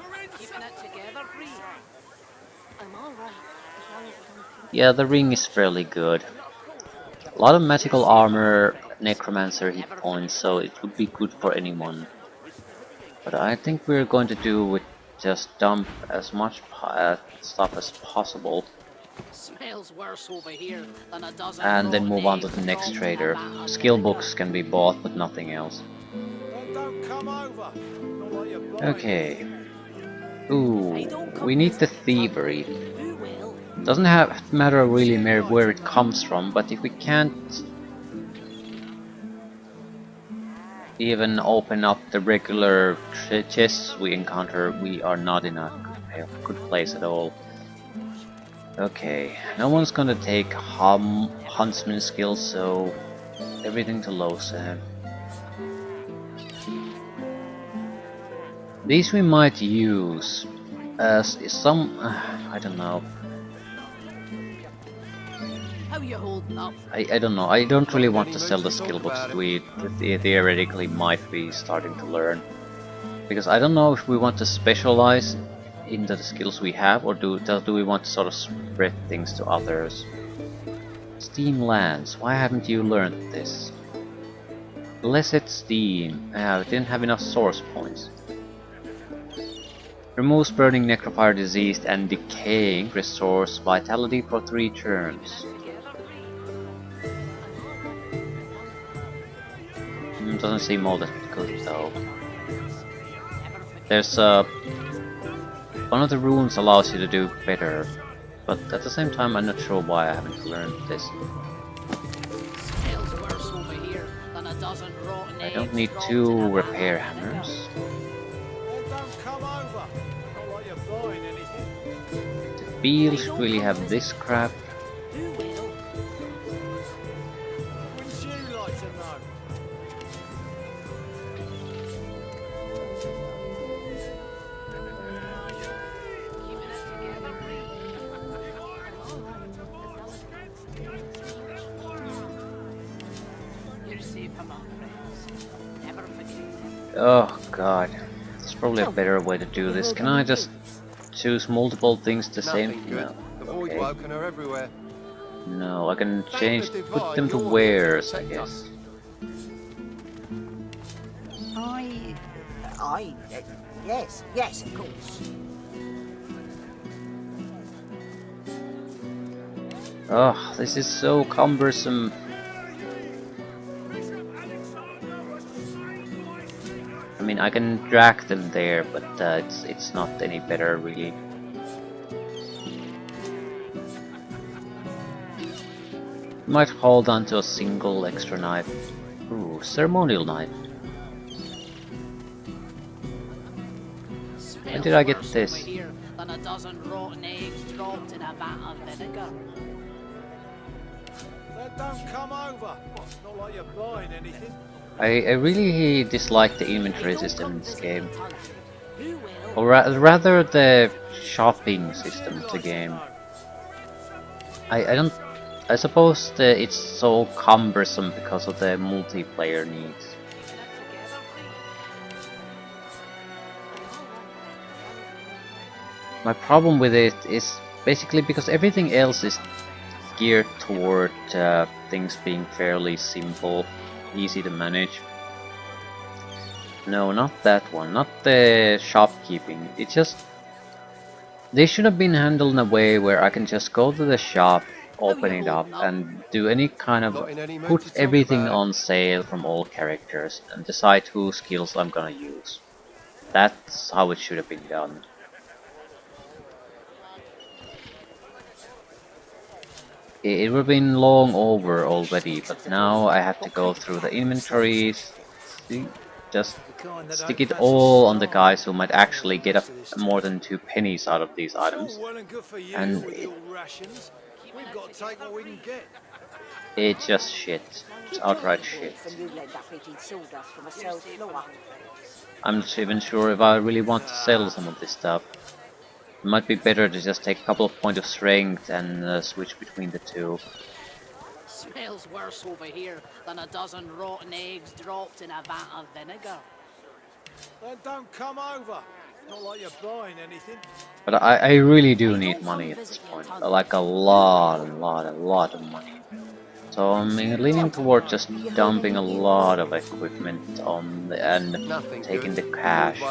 Yeah, the ring is fairly good. A lot of magical armor, necromancer hit points, so it would be good for anyone. But I think we're going to do with just dump as much stuff as possible. Smells worse over here than a dozen And then rotten move on to eggs the next dropped in a trader. vat of Skill vinegar. books can be bought, but nothing else. Well, don't come over. Not like you're buying Okay. anything. Ooh, we need the thievery. Who will? Doesn't have to matter really where it comes from, but if we can't even open up the regular chests we encounter, we are not in a good place at all. Okay, no one's gonna take huntsman skills, so everything to low Sam. These we might use as some I don't know. How you holding up? I don't know. I don't really want to sell the skill books we theoretically might be starting to learn, because I don't know if we want to specialize in the skills we have, or do we want to sort of spread things to others. Steam lands. Why haven't you learned this? Blessed Steam. I didn't have enough source points. Removes burning, necrofire, diseased, and decaying. Restores vitality for 3 turns. Doesn't seem all that good though. There's one of the runes allows you to do better, but at the same time I'm not sure why I haven't learned this. Smells worse over here than a dozen rotten I don't eggs need dropped 2 in a vat repair of vinegar. hammers. Well, don't come over. Not like you're buying anything. The field should really have this crap. Who will? Wouldn't you like to know? Oh god, there's probably a better way to do this. Can I just choose multiple things the same? Nothing good. No. The void Okay. woken are everywhere. No, I can Thank change, the put them to divine, you're here to wares, I protect guess. us. Yes, of course. Oh, this is so cumbersome. I mean, I can drag them there, but it's not any better really. Might hold on to a single extra knife. Ooh, ceremonial knife. When did I get Smells worse this? over here than a dozen rotten eggs dropped in a vat of vinegar. Then don't come over. Not like you're buying anything. I really dislike the inventory system in this game. Who will? Or rather the shopping system of the game. I don't... I suppose that it's so cumbersome because of the multiplayer needs. My problem with it is basically because everything else is geared toward things being fairly simple, easy to manage. No, not that one, not the shopkeeping. It's just... They should have been handled in a way where I can just go to the shop, open it up, and do any kind of... Not in any mood put to talk everything about it. on sale from all characters and decide whose skills I'm gonna use. That's how it should have been done. It would have been long over already, but now I have to go through the inventories, just stick it all on the guys who might actually get up more than 2 pennies out of these items, Well and good for you and with your rations. We've got to take what we can get. it's just shit. It's outright shit. And you'll end up eating sawdust from a cell floor. I'm not even sure if I really want to sell some of this stuff. It might be better to just take a couple of points of strength and switch between the two. Smells worse over here than a dozen rotten eggs dropped in a vat of vinegar. Then don't come over. Not like you're buying anything. But I really do need money at this point. Like a lot of money. So I'm leaning toward just dumping a lot of equipment on and taking the cash.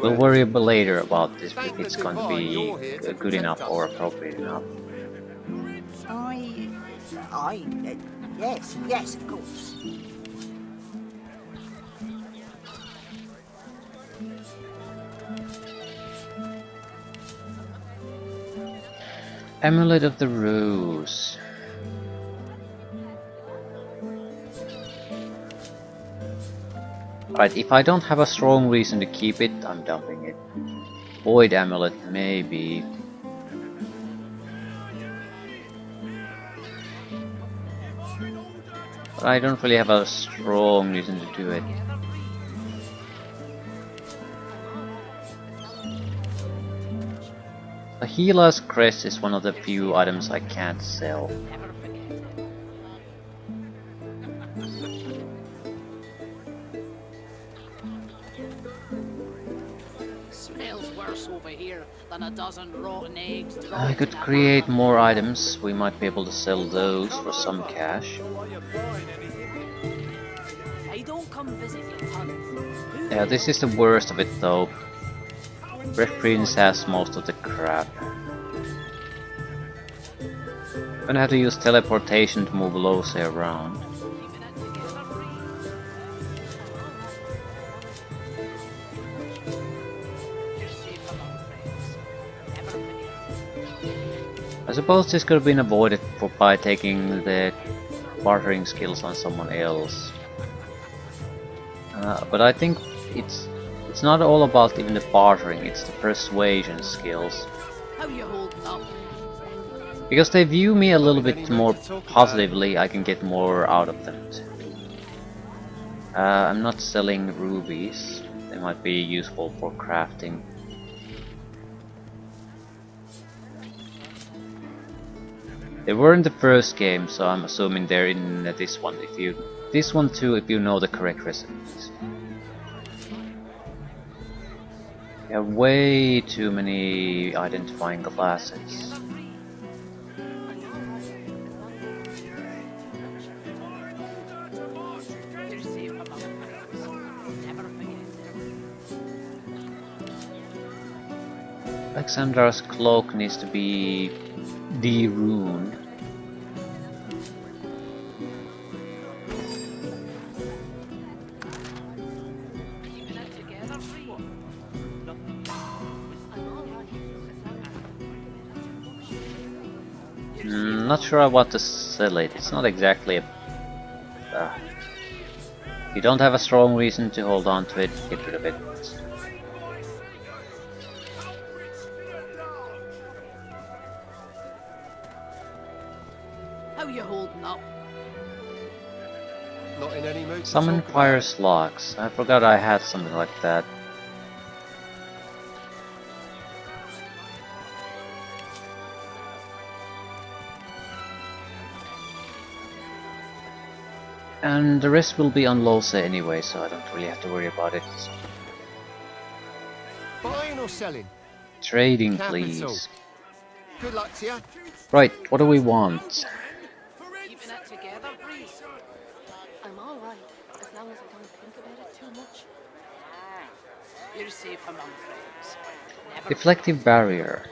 We'll worry later about this if it's going to be good enough or appropriate enough. Yes, of course. Amulet of the Rose. Right, if I don't have a strong reason to keep it, I'm dumping it. Void Amulet, maybe. But I don't really have a strong reason to do it. The Healer's Crest is one of the few items I can't sell. Smells worse over here than a dozen rotten eggs dropped I could in a create vat of more items, we might be able to sell those for some cash. Not like you're buying anything. If I don't come visit your ton, who Yeah, this is the worst of it though. Red Prince has most of the crap. I'm gonna have to use teleportation to move Lose around. I suppose this could have been avoided by taking the bartering skills on someone else. But I think it's not all about even the bartering, it's the persuasion skills. How you holding up? Because they view me a little bit more positively, I can get more out of them. I'm not selling rubies, they might be useful for crafting. They were in the first game, so I'm assuming they're in this one. This one too, if you know the correct recipes. You have way too many identifying glasses. Alexandra's cloak needs to be de-runed. Not sure I want to sell it. It's not exactly a... if you don't have a strong reason to hold on to it, get rid of it. How you holding up? Not in any mood to Summon talk fire about it. slugs. I forgot I had something like that. And the rest will be on Lose anyway, so I don't really have to worry about it. Buying or selling? Trading, Capital. please. Good luck to you. Right, what do we want? Keeping it together, please. I'm all right, as long as I don't think about it too much. You're safe among friends. Never Deflective barrier.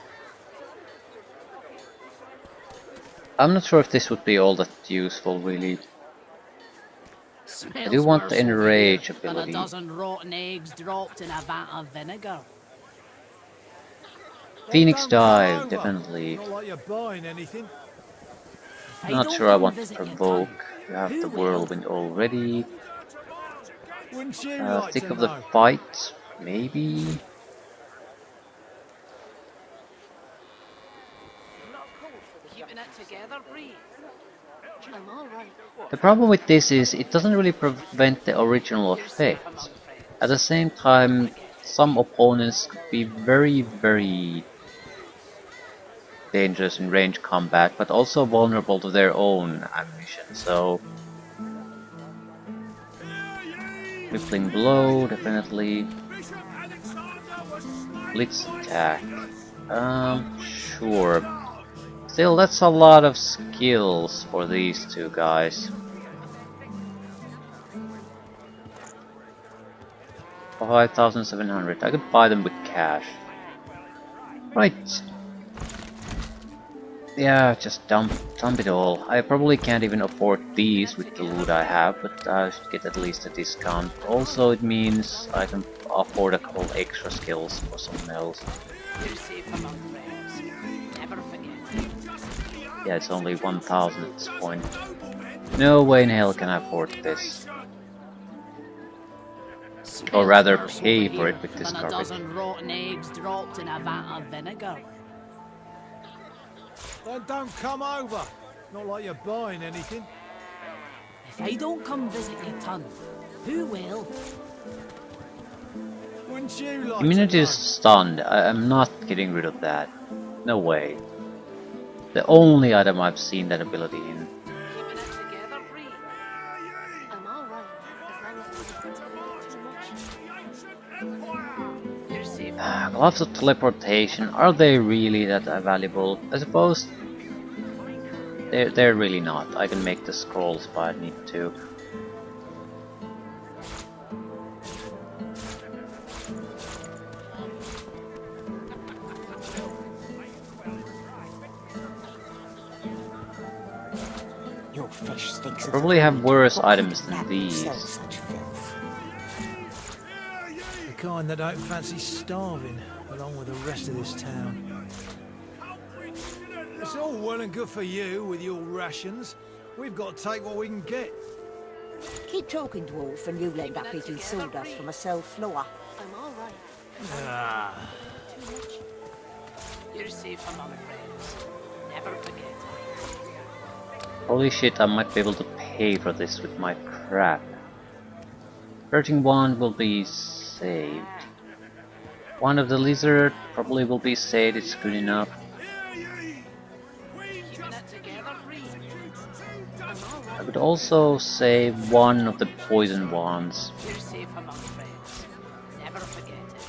I'm not sure if this would be all that useful, really. I do Smells want worse the over enrage here than a ability. dozen rotten eggs dropped in a vat of vinegar. Phoenix Don't come dive, over. definitely. Not like you're buying anything. If I'm I not don't sure I come want to visit your provoke. tongue, You have who the will? whirlwind already. Wouldn't you like Thick to of the know? fight, maybe. Keeping it together, Bree. I'm all right. The problem with this is it doesn't really prevent the original effect. At the same time, some opponents could be very dangerous in range combat, but also vulnerable to their own ammunition, so... Rippling Blow, definitely. Blitz attack. Sure. Still, that's a lot of skills for these two guys. 5,700. I could buy them with cash. Right. Yeah, just dump it all. I probably can't even afford these with the loot I have, but I should get at least a discount. Also, it means I can afford a couple extra skills for someone else. You're safe among friends. Never forget. Yeah, it's only 1,000 at this point. No way in hell can I afford this. Or rather, Smells worse pay over for it here with this than a garbage. dozen rotten eggs dropped in a vat of vinegar. Then don't come over. Not like you're buying anything. If I don't come visit your ton, who will? Wouldn't you like Immunity to is stunned. I'm not getting rid of that. No way. The only item I've seen that ability in. Keeping it together, Bree. I'm all right, as long as I don't think about it too much. You're safe. Gloves of teleportation, are they really that valuable? I suppose they're really not. I can make the scrolls if I need to. Your fish stinks. I probably have worse items than these. Such filth. The kind that don't fancy starving, along with the rest of this town. It's all well and good for you with your rations. We've got to take what we can get. Keep talking, dwarf, and you'll end up eating sawdust from a cell floor. I'm all right. Ah, Too much. You're safe among friends. Never forget. Holy shit, I might be able to pay for this with my crap. Hurting Wand will be saved. One of the Lizard probably will be saved, it's good enough. Keeping it together, Bree. I'm all right. I could also save one of the Poison Wands. You're safe among friends. Never forget it.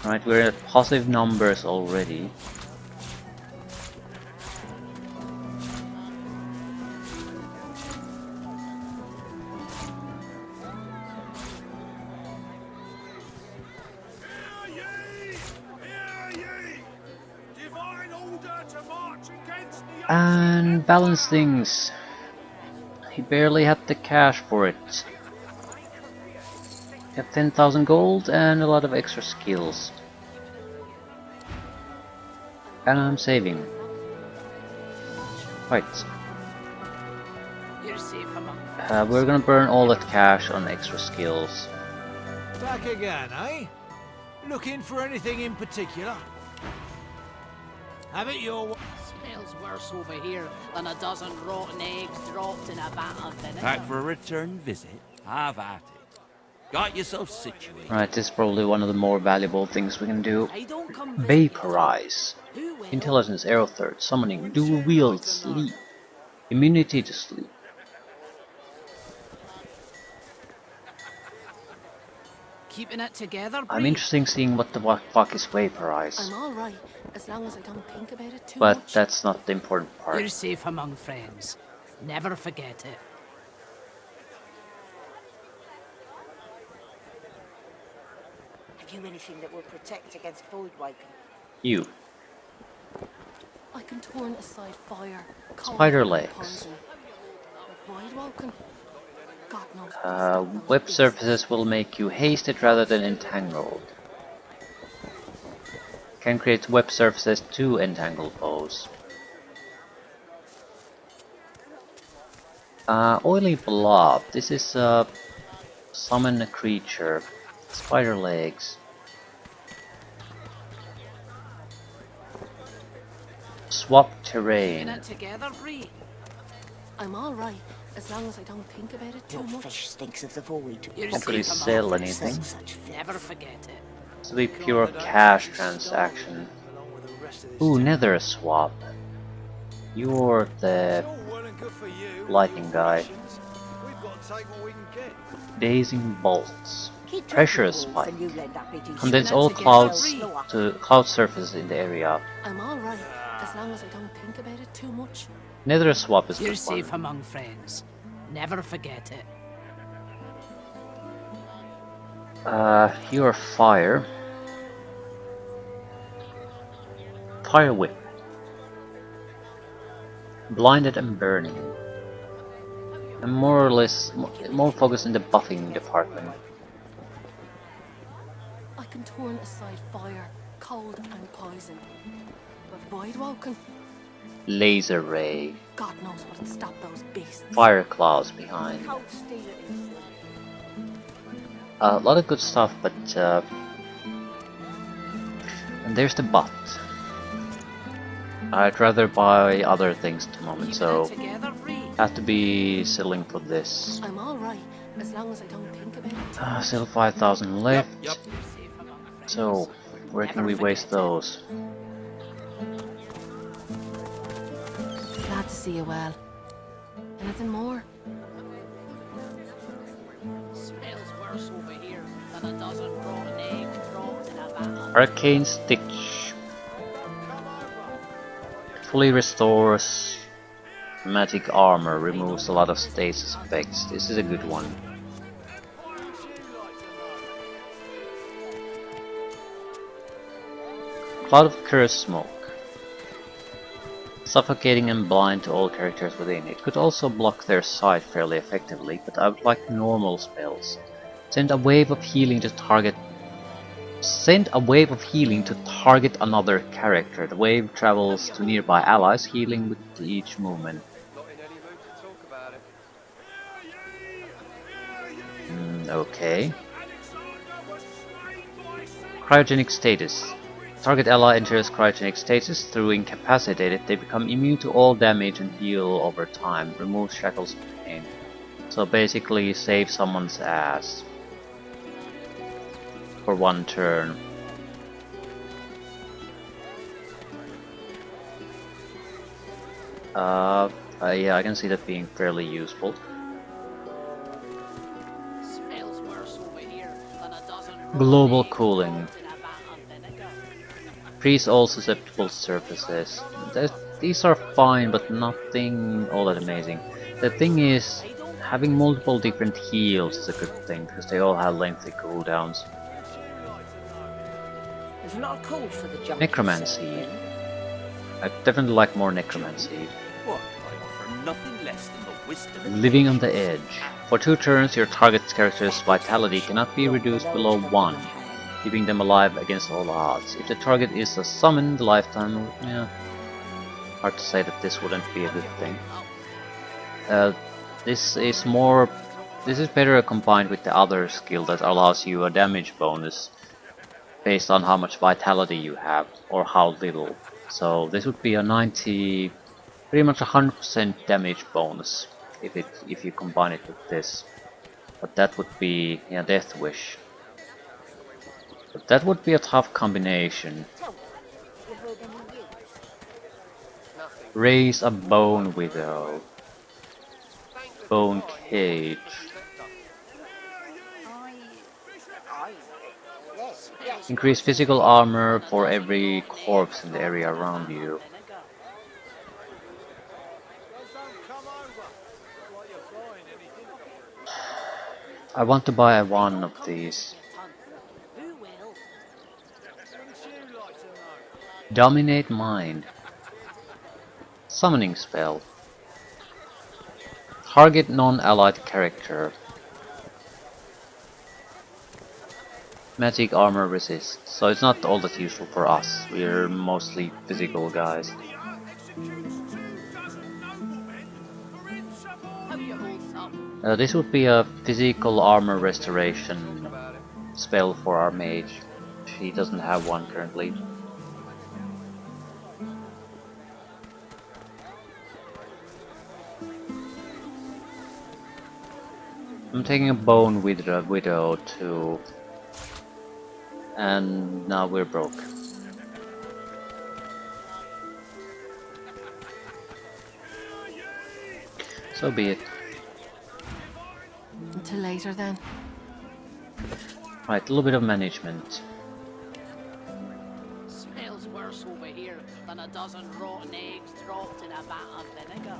Right, we're at positive numbers already. And balance things. He barely had the cash for it. Got 10,000 gold and a lot of extra skills. And I'm saving. Right. You're safe among friends. We're gonna burn all that cash on extra skills. back again, eh? Looking for anything in particular? Have it your way. Smells worse over here than a dozen rotten eggs dropped in a vat of vinegar. Back for a return visit? Have at it. Got yourself situated. Right, this is probably one of the more valuable things we can do. I don't come visiting. Vaporize. Who will? Intelligence, Arrow Third, Summoning, Dual Wield, Sleep. Immunity to Sleep. Keeping it together, I'm Bree? interested in seeing what the fuck is Vaporize. I'm alright, as long as I don't think about it too But much. that's not the important You're part. safe among friends. Never forget it. Have you anything that will protect against void wiping? You. I can turn aside fire, cold Spider and legs. poison. But wide walking, God knows what to stop those Web beasts. surfaces will make you hasted rather than entangled. Can create web surfaces to entangle foes. Oily blob. This is summon a creature. Spider legs. Swap Keeping terrain. it together, Bree? I'm alright, as long as I don't think about it too Your much. fish stinks of the void. You're Can't really safe among sell friends. anything. Such filth. Never forget it. This will be pure cash transaction. Ooh, nether swap. You're the lightning guy. We've got to take what we can get. Dazing bolts. Keep Pressure dropping spike. balls and you'll end up eating Condense Keeping it all together, clouds Bree? to cloud surfaces in the area. I'm alright, as long as I don't think about it too much. Nether swap is You're good safe one. among friends. Never forget it. You're fire. Fire whip. Blinded and burning. And more or less, more focused in the buffing department. I can turn aside fire, cold and poison. But void walking, Laser ray. God knows what'd stop those beasts. Fire clouds behind. cold steel it is. A lot of good stuff, but and there's the but. I'd rather buy other things at the moment, Keeping so it together, Bree? have to be selling for this. I'm alright, as long as I don't think about it too much. Still 5,000 left. You're safe among friends. So where can Never we waste forget it. those? Glad to see you well. Anything more? Smells worse over here than a dozen rotten eggs dropped in a vat of Arcane Stitch. Fully restores magic armor, removes a lot of stasis effects. This is a good one. Cloud of Curse Smoke. Suffocating and blind to all characters within. It could also block their sight fairly effectively, but I would like normal spells. Send a wave of healing to target another character. The wave travels to nearby allies, healing with each movement. Not in any mood to talk about it. Okay. Cryogenic status. Target ally enters cryogenic status. Through incapacitated, they become immune to all damage and heal over time. Remove shackles of pain. So basically save someone's ass. For one turn. Yeah, I can see that being fairly useful. Smells worse over here than a dozen rotten Global eggs cooling. dropped in a vat of vinegar. Freeze all susceptible surfaces. These are fine, but nothing all that amazing. The thing is, having multiple different heals is a good thing, because they all have lengthy cooldowns. There's not a call for the jump. Necromancy. I definitely like more Necromancy. What? I offer nothing less than the wisdom. Living on the Edge. For 2 turns, your target's character's vitality cannot be reduced below 1, keeping them alive against all odds. If the target is a summon, the lifetime... yeah. Hard to say that this wouldn't be a good thing. This is better combined with the other skill that allows you a damage bonus based on how much vitality you have, or how little. So this would be a 90, pretty much 100% damage bonus if you combine it with this. But that would be, yeah, Death Wish. But that would be a tough combination. Raise a Bone Widow. Bone Cage. Increase physical armor for every corpse in the area around you. I want to buy one of these. Dominate Mind. Summoning spell. Target non-allied character. Magic armor resist. So it's not all that useful for us. We're mostly physical guys. This would be a physical armor restoration spell for our mage. He doesn't have one currently. I'm taking a Bone Widow too. And now we're broke. So be it. Until later then. Right, a little bit of management. Smells worse over here than a dozen rotten eggs dropped in a vat of vinegar.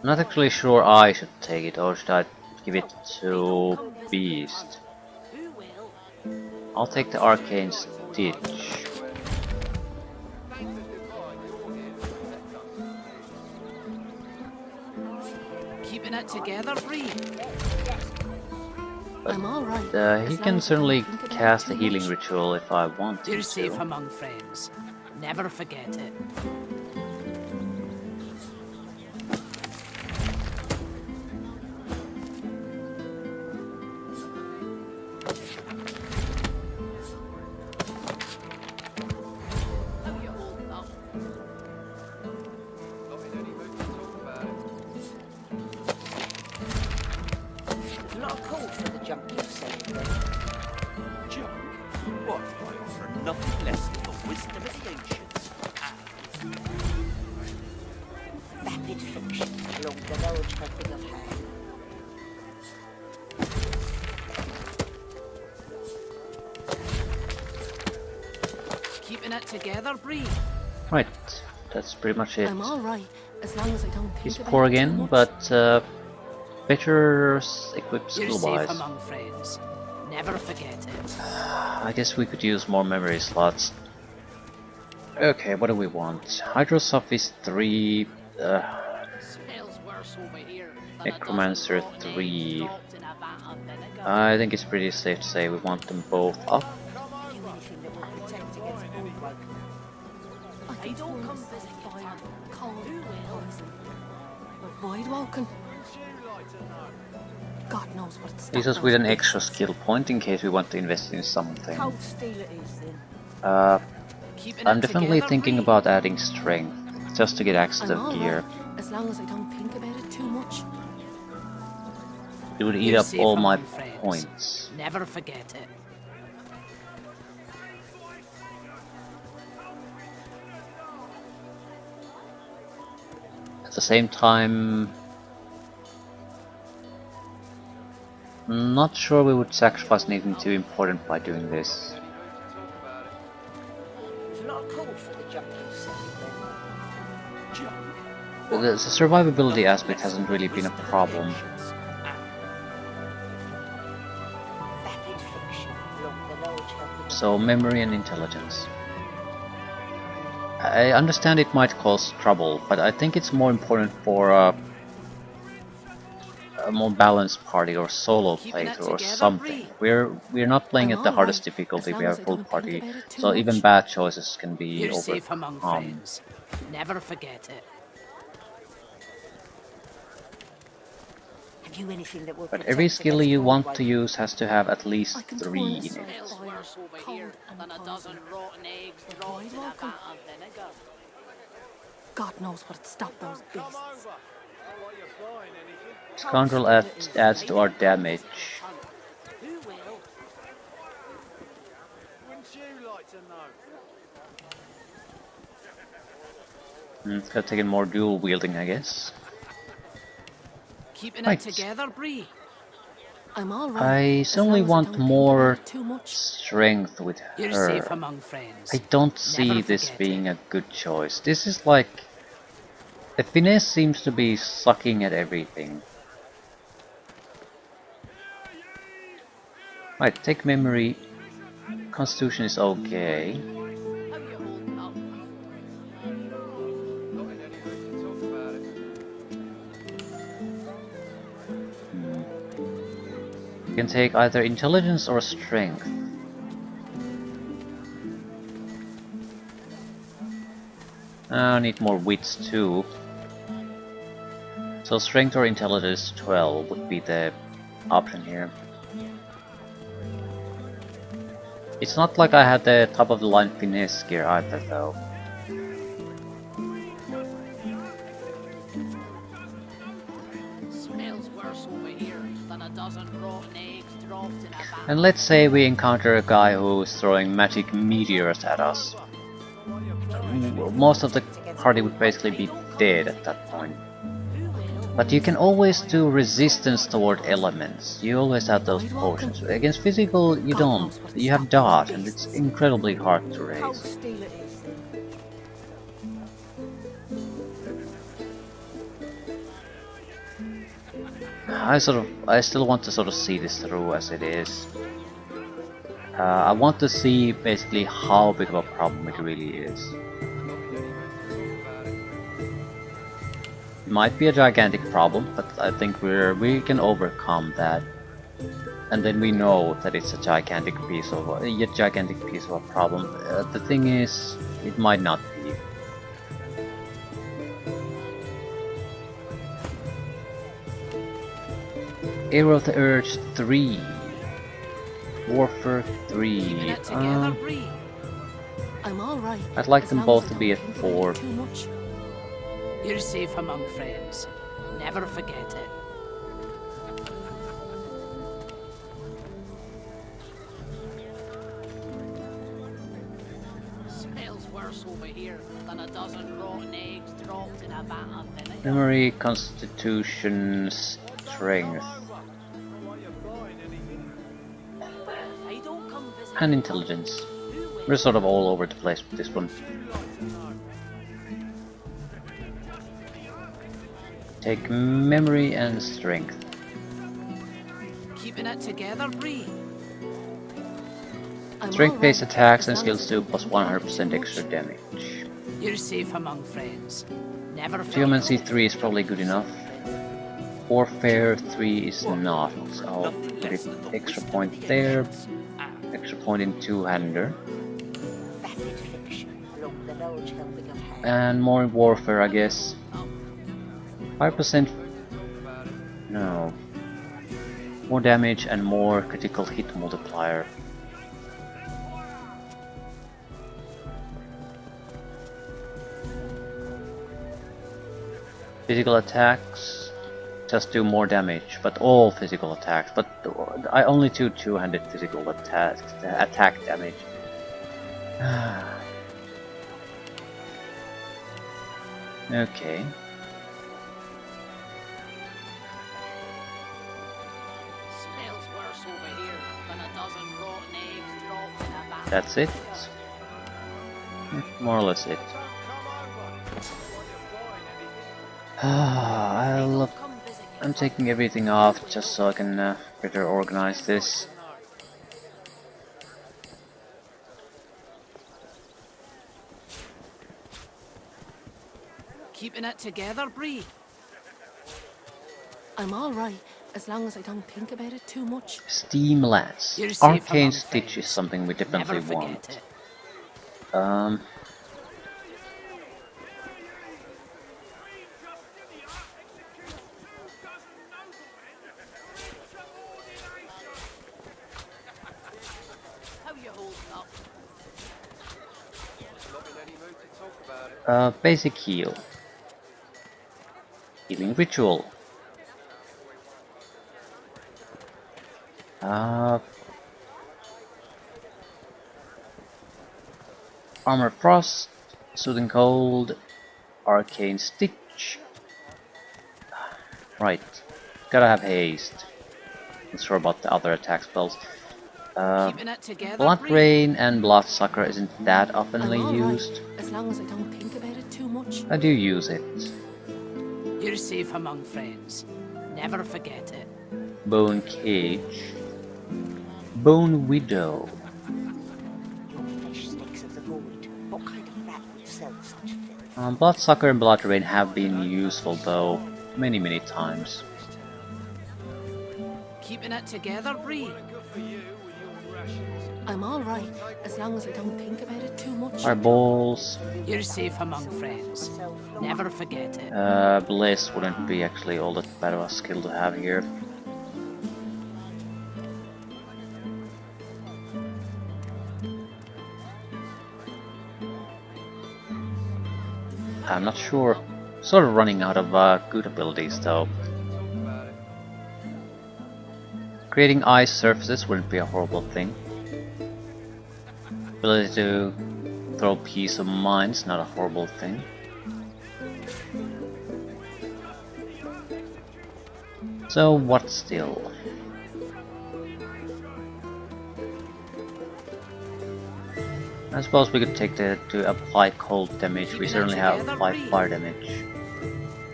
I'm not actually sure I should take it, or should I give it to Beast? I'll take the Arcane Stitch. Keeping it together, Bree. But I'm all right. he can certainly cast a healing ritual if I want him You're safe to. among friends. Never forget it. There's not a call for the junk you said. Junk? What? I offer nothing less than the wisdom of the ancients. Vapid fiction along the lower trapping of hair. Keeping it together, Bree. Right, that's pretty much it. I'm all right as long as I don't think He's about poor it too again, much. but better equipped You're safe skill-wise. among friends. Never forget it. I guess we could use more memory slots. Okay, what do we want? Hydrosophist 3, Smells worse over here than a Necromancer dozen rotten eggs 3. dropped in a vat of vinegar. I think it's pretty safe to say we want them both up. Do anything that will protect against Bullbroke. I can don't come burn visit your fire, tongue. cold, Who will? poison. But void walking. God knows what it's. Leaves us with an extra skill point in case we want to invest in something. Cold steel it is then. Keeping I'm it definitely together, thinking Bree. about adding strength, just to get access I'm to all gear. right as long as I don't think about it too much. It would eat You're up safe all my among friends. points. Never forget it. At the same time, I'm not sure we would sacrifice anything too important by doing this. There's not a call for the junk you said then. The survivability aspect hasn't really been a problem. Vapid fiction along the lower trapping of So memory and intelligence. I understand it might cause trouble, but I think it's more important for a more balanced party or solo Keeping it playthrough or together, something. Bree. We're not playing I'm at the all hardest right, difficulty. as We long have as I full don't think party, about it too so even much. bad choices can be You're safe among overcome. friends. Never forget it. Have you anything that will But protect every skill against you want void to use has to have at least I can 3 turn in it. aside Smells fire, worse over here cold and than a dozen poison. rotten eggs But dropped why in a welcome? vat of vinegar. God knows what stopped Don't those come beasts. over. Not like you're buying anything. Scoundrel still it is. adds I to our don't come damage. visit your son. Who will? Wouldn't you like to know? It's gonna take in more dual wielding, I guess. Keeping Right. it together, Bree. I'm all right. I as certainly long as I want don't think more about it too much. strength with You're safe her. among friends. I don't Never see this forget being it. a good choice. This is like... The finesse seems to be sucking at everything. Right, take memory. Constitution is okay. How you holding up? Not in any mood to talk about it. You can take either intelligence or strength. I need more wits too. So strength or intelligence 12 would be the option here. It's not like I had the top of the line finesse gear either though. Smells worse over here than a dozen rotten eggs dropped in a vat. And let's say we encounter a guy who's throwing magic meteors at us. Most of the party would basically be dead at that point. But you can always do resistance toward elements. You always have those potions. Against physical, you don't. You have dodge, and it's incredibly hard to How raise. still it is then. I still want to sort of see this through as it is. I want to see basically how big of a problem it really is. It might be a gigantic problem, but I think we can overcome that. And then we know that it's a gigantic piece of a problem. The thing is, it might not be. Arrow of the Urge 3. Warfare 3. Keeping it together, Bree. I'm all right. I'd like as them long both as to I be don't at think about it 4. too much. You're safe among friends. Never forget it. Smells worse over here than a dozen rotten eggs dropped in a vat of vinegar. Memory, Constitution, Strength, I don't come visit and your Intelligence. son. Who will? We're sort of all over the place with this one. Take Memory and Strength. Keeping it together, Bree. I'm Strength-based all right, attacks as and long as skills I do don't plus think about it 100% too extra much. damage. You're safe among friends. Never forget Geomancy it. 3 is probably good enough. Warfare 3 is What? not. For I'll nothing put less it than the extra wisdom of point the there. ancients. Extra point in two-hander. Vapid fiction along the large helping of hand. And more in Warfare, I guess. 5%. No. More damage and more critical hit multiplier. Physical attacks just do more damage, but all physical attacks. But I only do two-handed physical attack damage. Okay. Smells worse over here than a dozen rotten eggs dropped in a vat. That's it. More or less it. I'm taking everything off just so I can better organize this. Keeping it together, Bree. I'm all right, as long as I don't think about it too much. Steam Lance. You're safe Arcane among Stitch is friends. something we definitely Never forget want. it. Basic heal. Healing ritual. Armor frost, soothing cold, arcane stitch. Right, gotta have haste. Not sure about the other attack spells. Keeping it together, Blood Bree. rain and bloodsucker isn't that I'm oftenly all right, used. as long as I don't think about it too much. I do use it. You're safe among friends. Never forget it. Bone cage. Bone widow. Your flesh stinks of the void. What kind of rat would sell such filth? Bloodsucker and blood rain have been useful though, many times. Keeping it together, Bree. I'm all right, as long as I don't think about it too much. Fireballs. You're safe among friends. Never forget it. Bliss wouldn't be actually all that bad of a skill to have here. I'm not sure. Sort of running out of good abilities though. Creating ice surfaces wouldn't be a horrible thing. Ability to throw peace of mind's not a horrible thing. So what still? I suppose we could take to apply cold damage. We certainly have apply fire damage.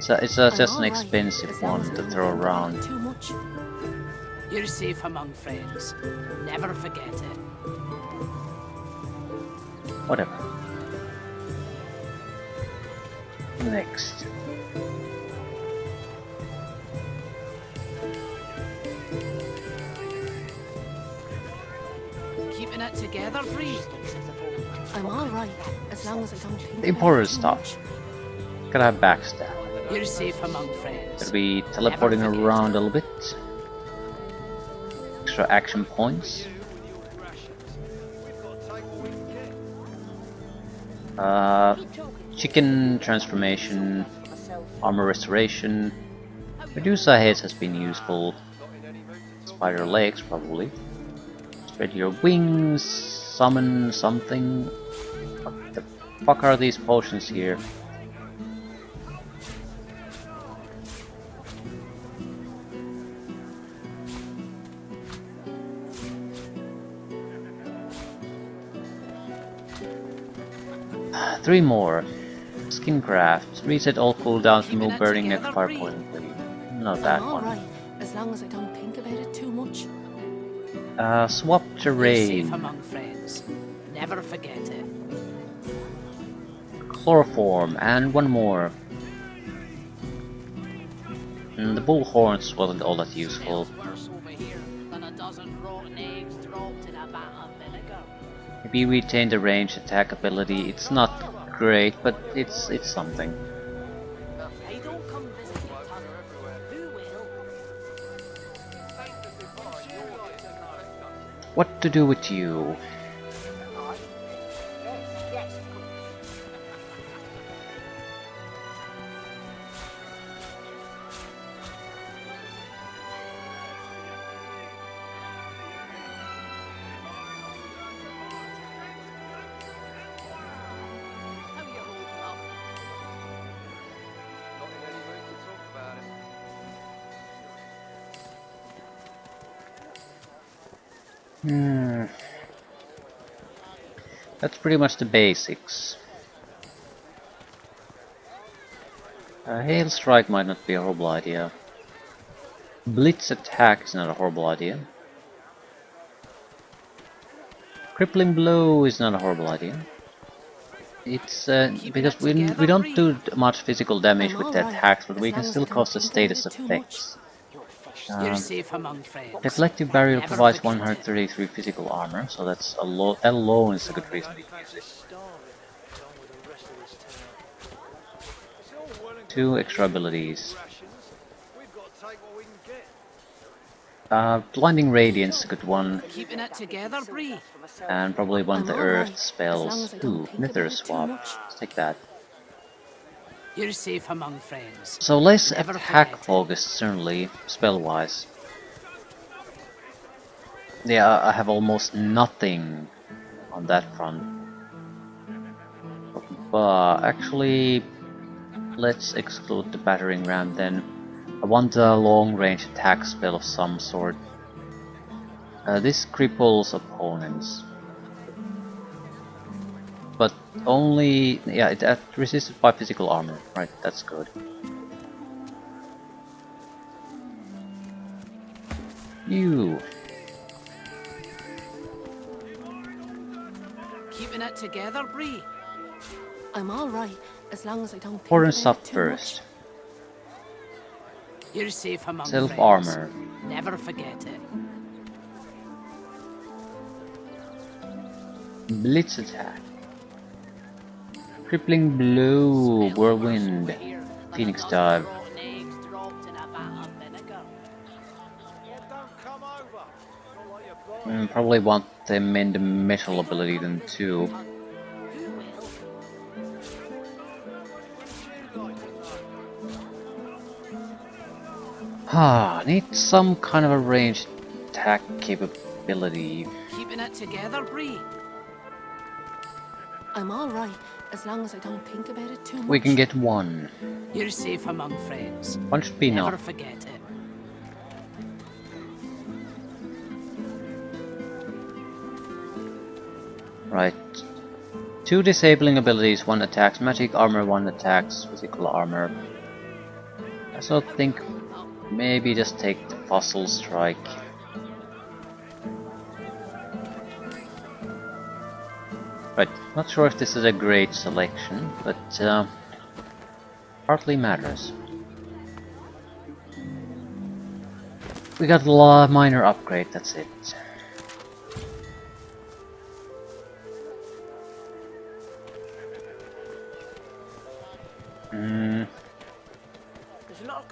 So it's just an expensive one to throw around. Too much. You're safe among friends. Never forget it. Whatever. Next. Keeping it together, Bree. I'm all right, as long as I don't think The about important it too stuff. much. Gotta have backstab. You're safe among friends. Gotta be teleporting Never forget around it. a little bit. Extra action points. Chicken transformation, armor restoration. Medusa heads has been useful. Spider legs probably. Spread your wings, summon something. What the fuck are these potions here? Three more. Skincraft. Reset all cooldowns, remove burning neck, fire poison. Not that I'm all one. right, as long as I don't think about it too much. Swap You're safe terrain. among friends. Never forget it. Chloroform, and one more. The bullhorns wasn't all that useful. Smells worse over here than a dozen rotten eggs dropped in a vat of vinegar. Maybe retain the range attack ability. It's not great, but it's something. Hey, don't come visit your tunnel. Who will? What to do with you? Yes. How you holding up? Not in any mood to talk about it. That's pretty much the basics. Hail Strike might not be a horrible idea. Blitz Attack is not a horrible idea. Crippling Blow is not a horrible idea. It's because we don't do much physical damage with the attacks, but we can still cause the status effects. You're safe among friends. Reflective Barrier Never provides forget it. 133 physical armor, so that's that alone is a good reason to use it. 2 extra abilities. Blinding Radiance is a good one, Keeping it together, Bree. and probably one of the I'm Earth alright, as long spells. as I don't Ooh, think Nether about it too Swap. much. Let's take that. You're safe among friends. So less Never attack forget it. focus, certainly, spell-wise. Yeah, I have almost nothing on that front. But actually, let's exclude the battering ram then. I want a long-range attack spell of some sort. This cripples opponents. But only... yeah, it resisted by physical armor. Right, that's good. You. Keeping it together, Bree. I'm all right, as long as I don't think Importance about up it too much. first. You're safe among Self friends. armor. Never forget it. Blitz attack. Crippling blow. Whirlwind. Phoenix dive. Rotten eggs dropped in a vat of vinegar. Well, don't come over. Not like you're buying. Probably want them in the metal ability then too. Who will? Need some kind of a ranged attack capability. Keeping it together, Bree. I'm all right, as long as I don't think about it too much. We can get one. You're safe among friends. One should be Never enough. forget it. Right. 2 disabling abilities, 1 attacks magic armor, 1 attacks physical armor. I sort of think maybe just take the fossil strike. Right, not sure if this is a great selection, but hardly matters. We got a minor upgrade, that's it.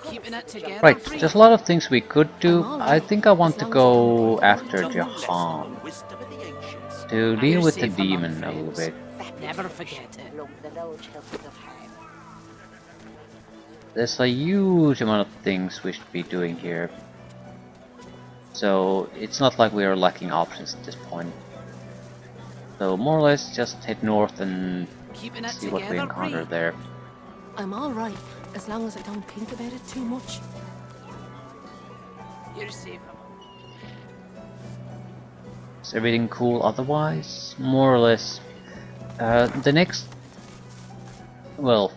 Keeping it together, Right, Bree. there's a lot of things we could do. I'm all I right, think I want as to long as I don't go after Jahan Wisdom of the ancients. to deal You're with the safe among demon a little friends. bit. Never forget it. Along the large helping of hand. There's a huge amount of things we should be doing here. So it's not like we are lacking options at this point. So more or less just head north and Keeping it see what we together, encounter Bree. there. I'm all right, as long as I don't think about it too much. You're safe among. Is everything cool otherwise? More or less. The next... well,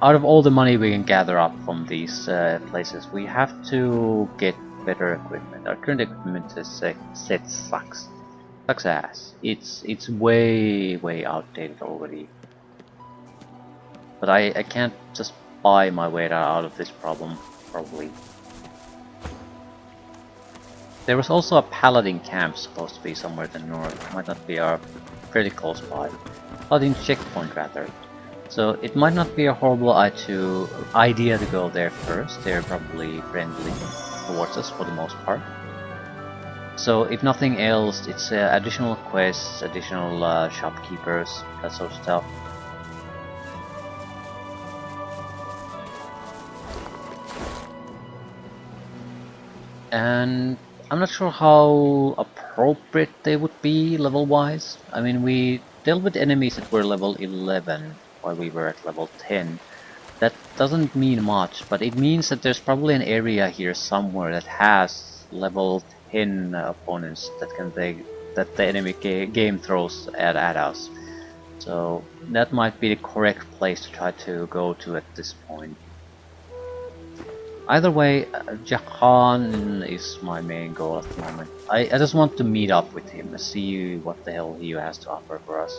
out of all the money we can gather up from these places, we have to get better equipment. Our current equipment is set sucks. Sucks ass. It's way outdated already. But I can't just buy my way out of this problem, probably. There was also a paladin camp supposed to be somewhere in the north. Might not be pretty close by. Paladin checkpoint rather. So it might not be a horrible idea to go there first. They're probably friendly towards us for the most part. So if nothing else, it's additional quests, additional shopkeepers, that sort of stuff. And I'm not sure how appropriate they would be level-wise. I mean, we dealt with enemies that were level 11 while we were at level 10. That doesn't mean much, but it means that there's probably an area here somewhere that has level 10 opponents that the enemy game throws at us. So that might be the correct place to try to go to at this point. Either way, Jahan is my main goal at the moment. I just want to meet up with him and see what the hell he has to offer for us.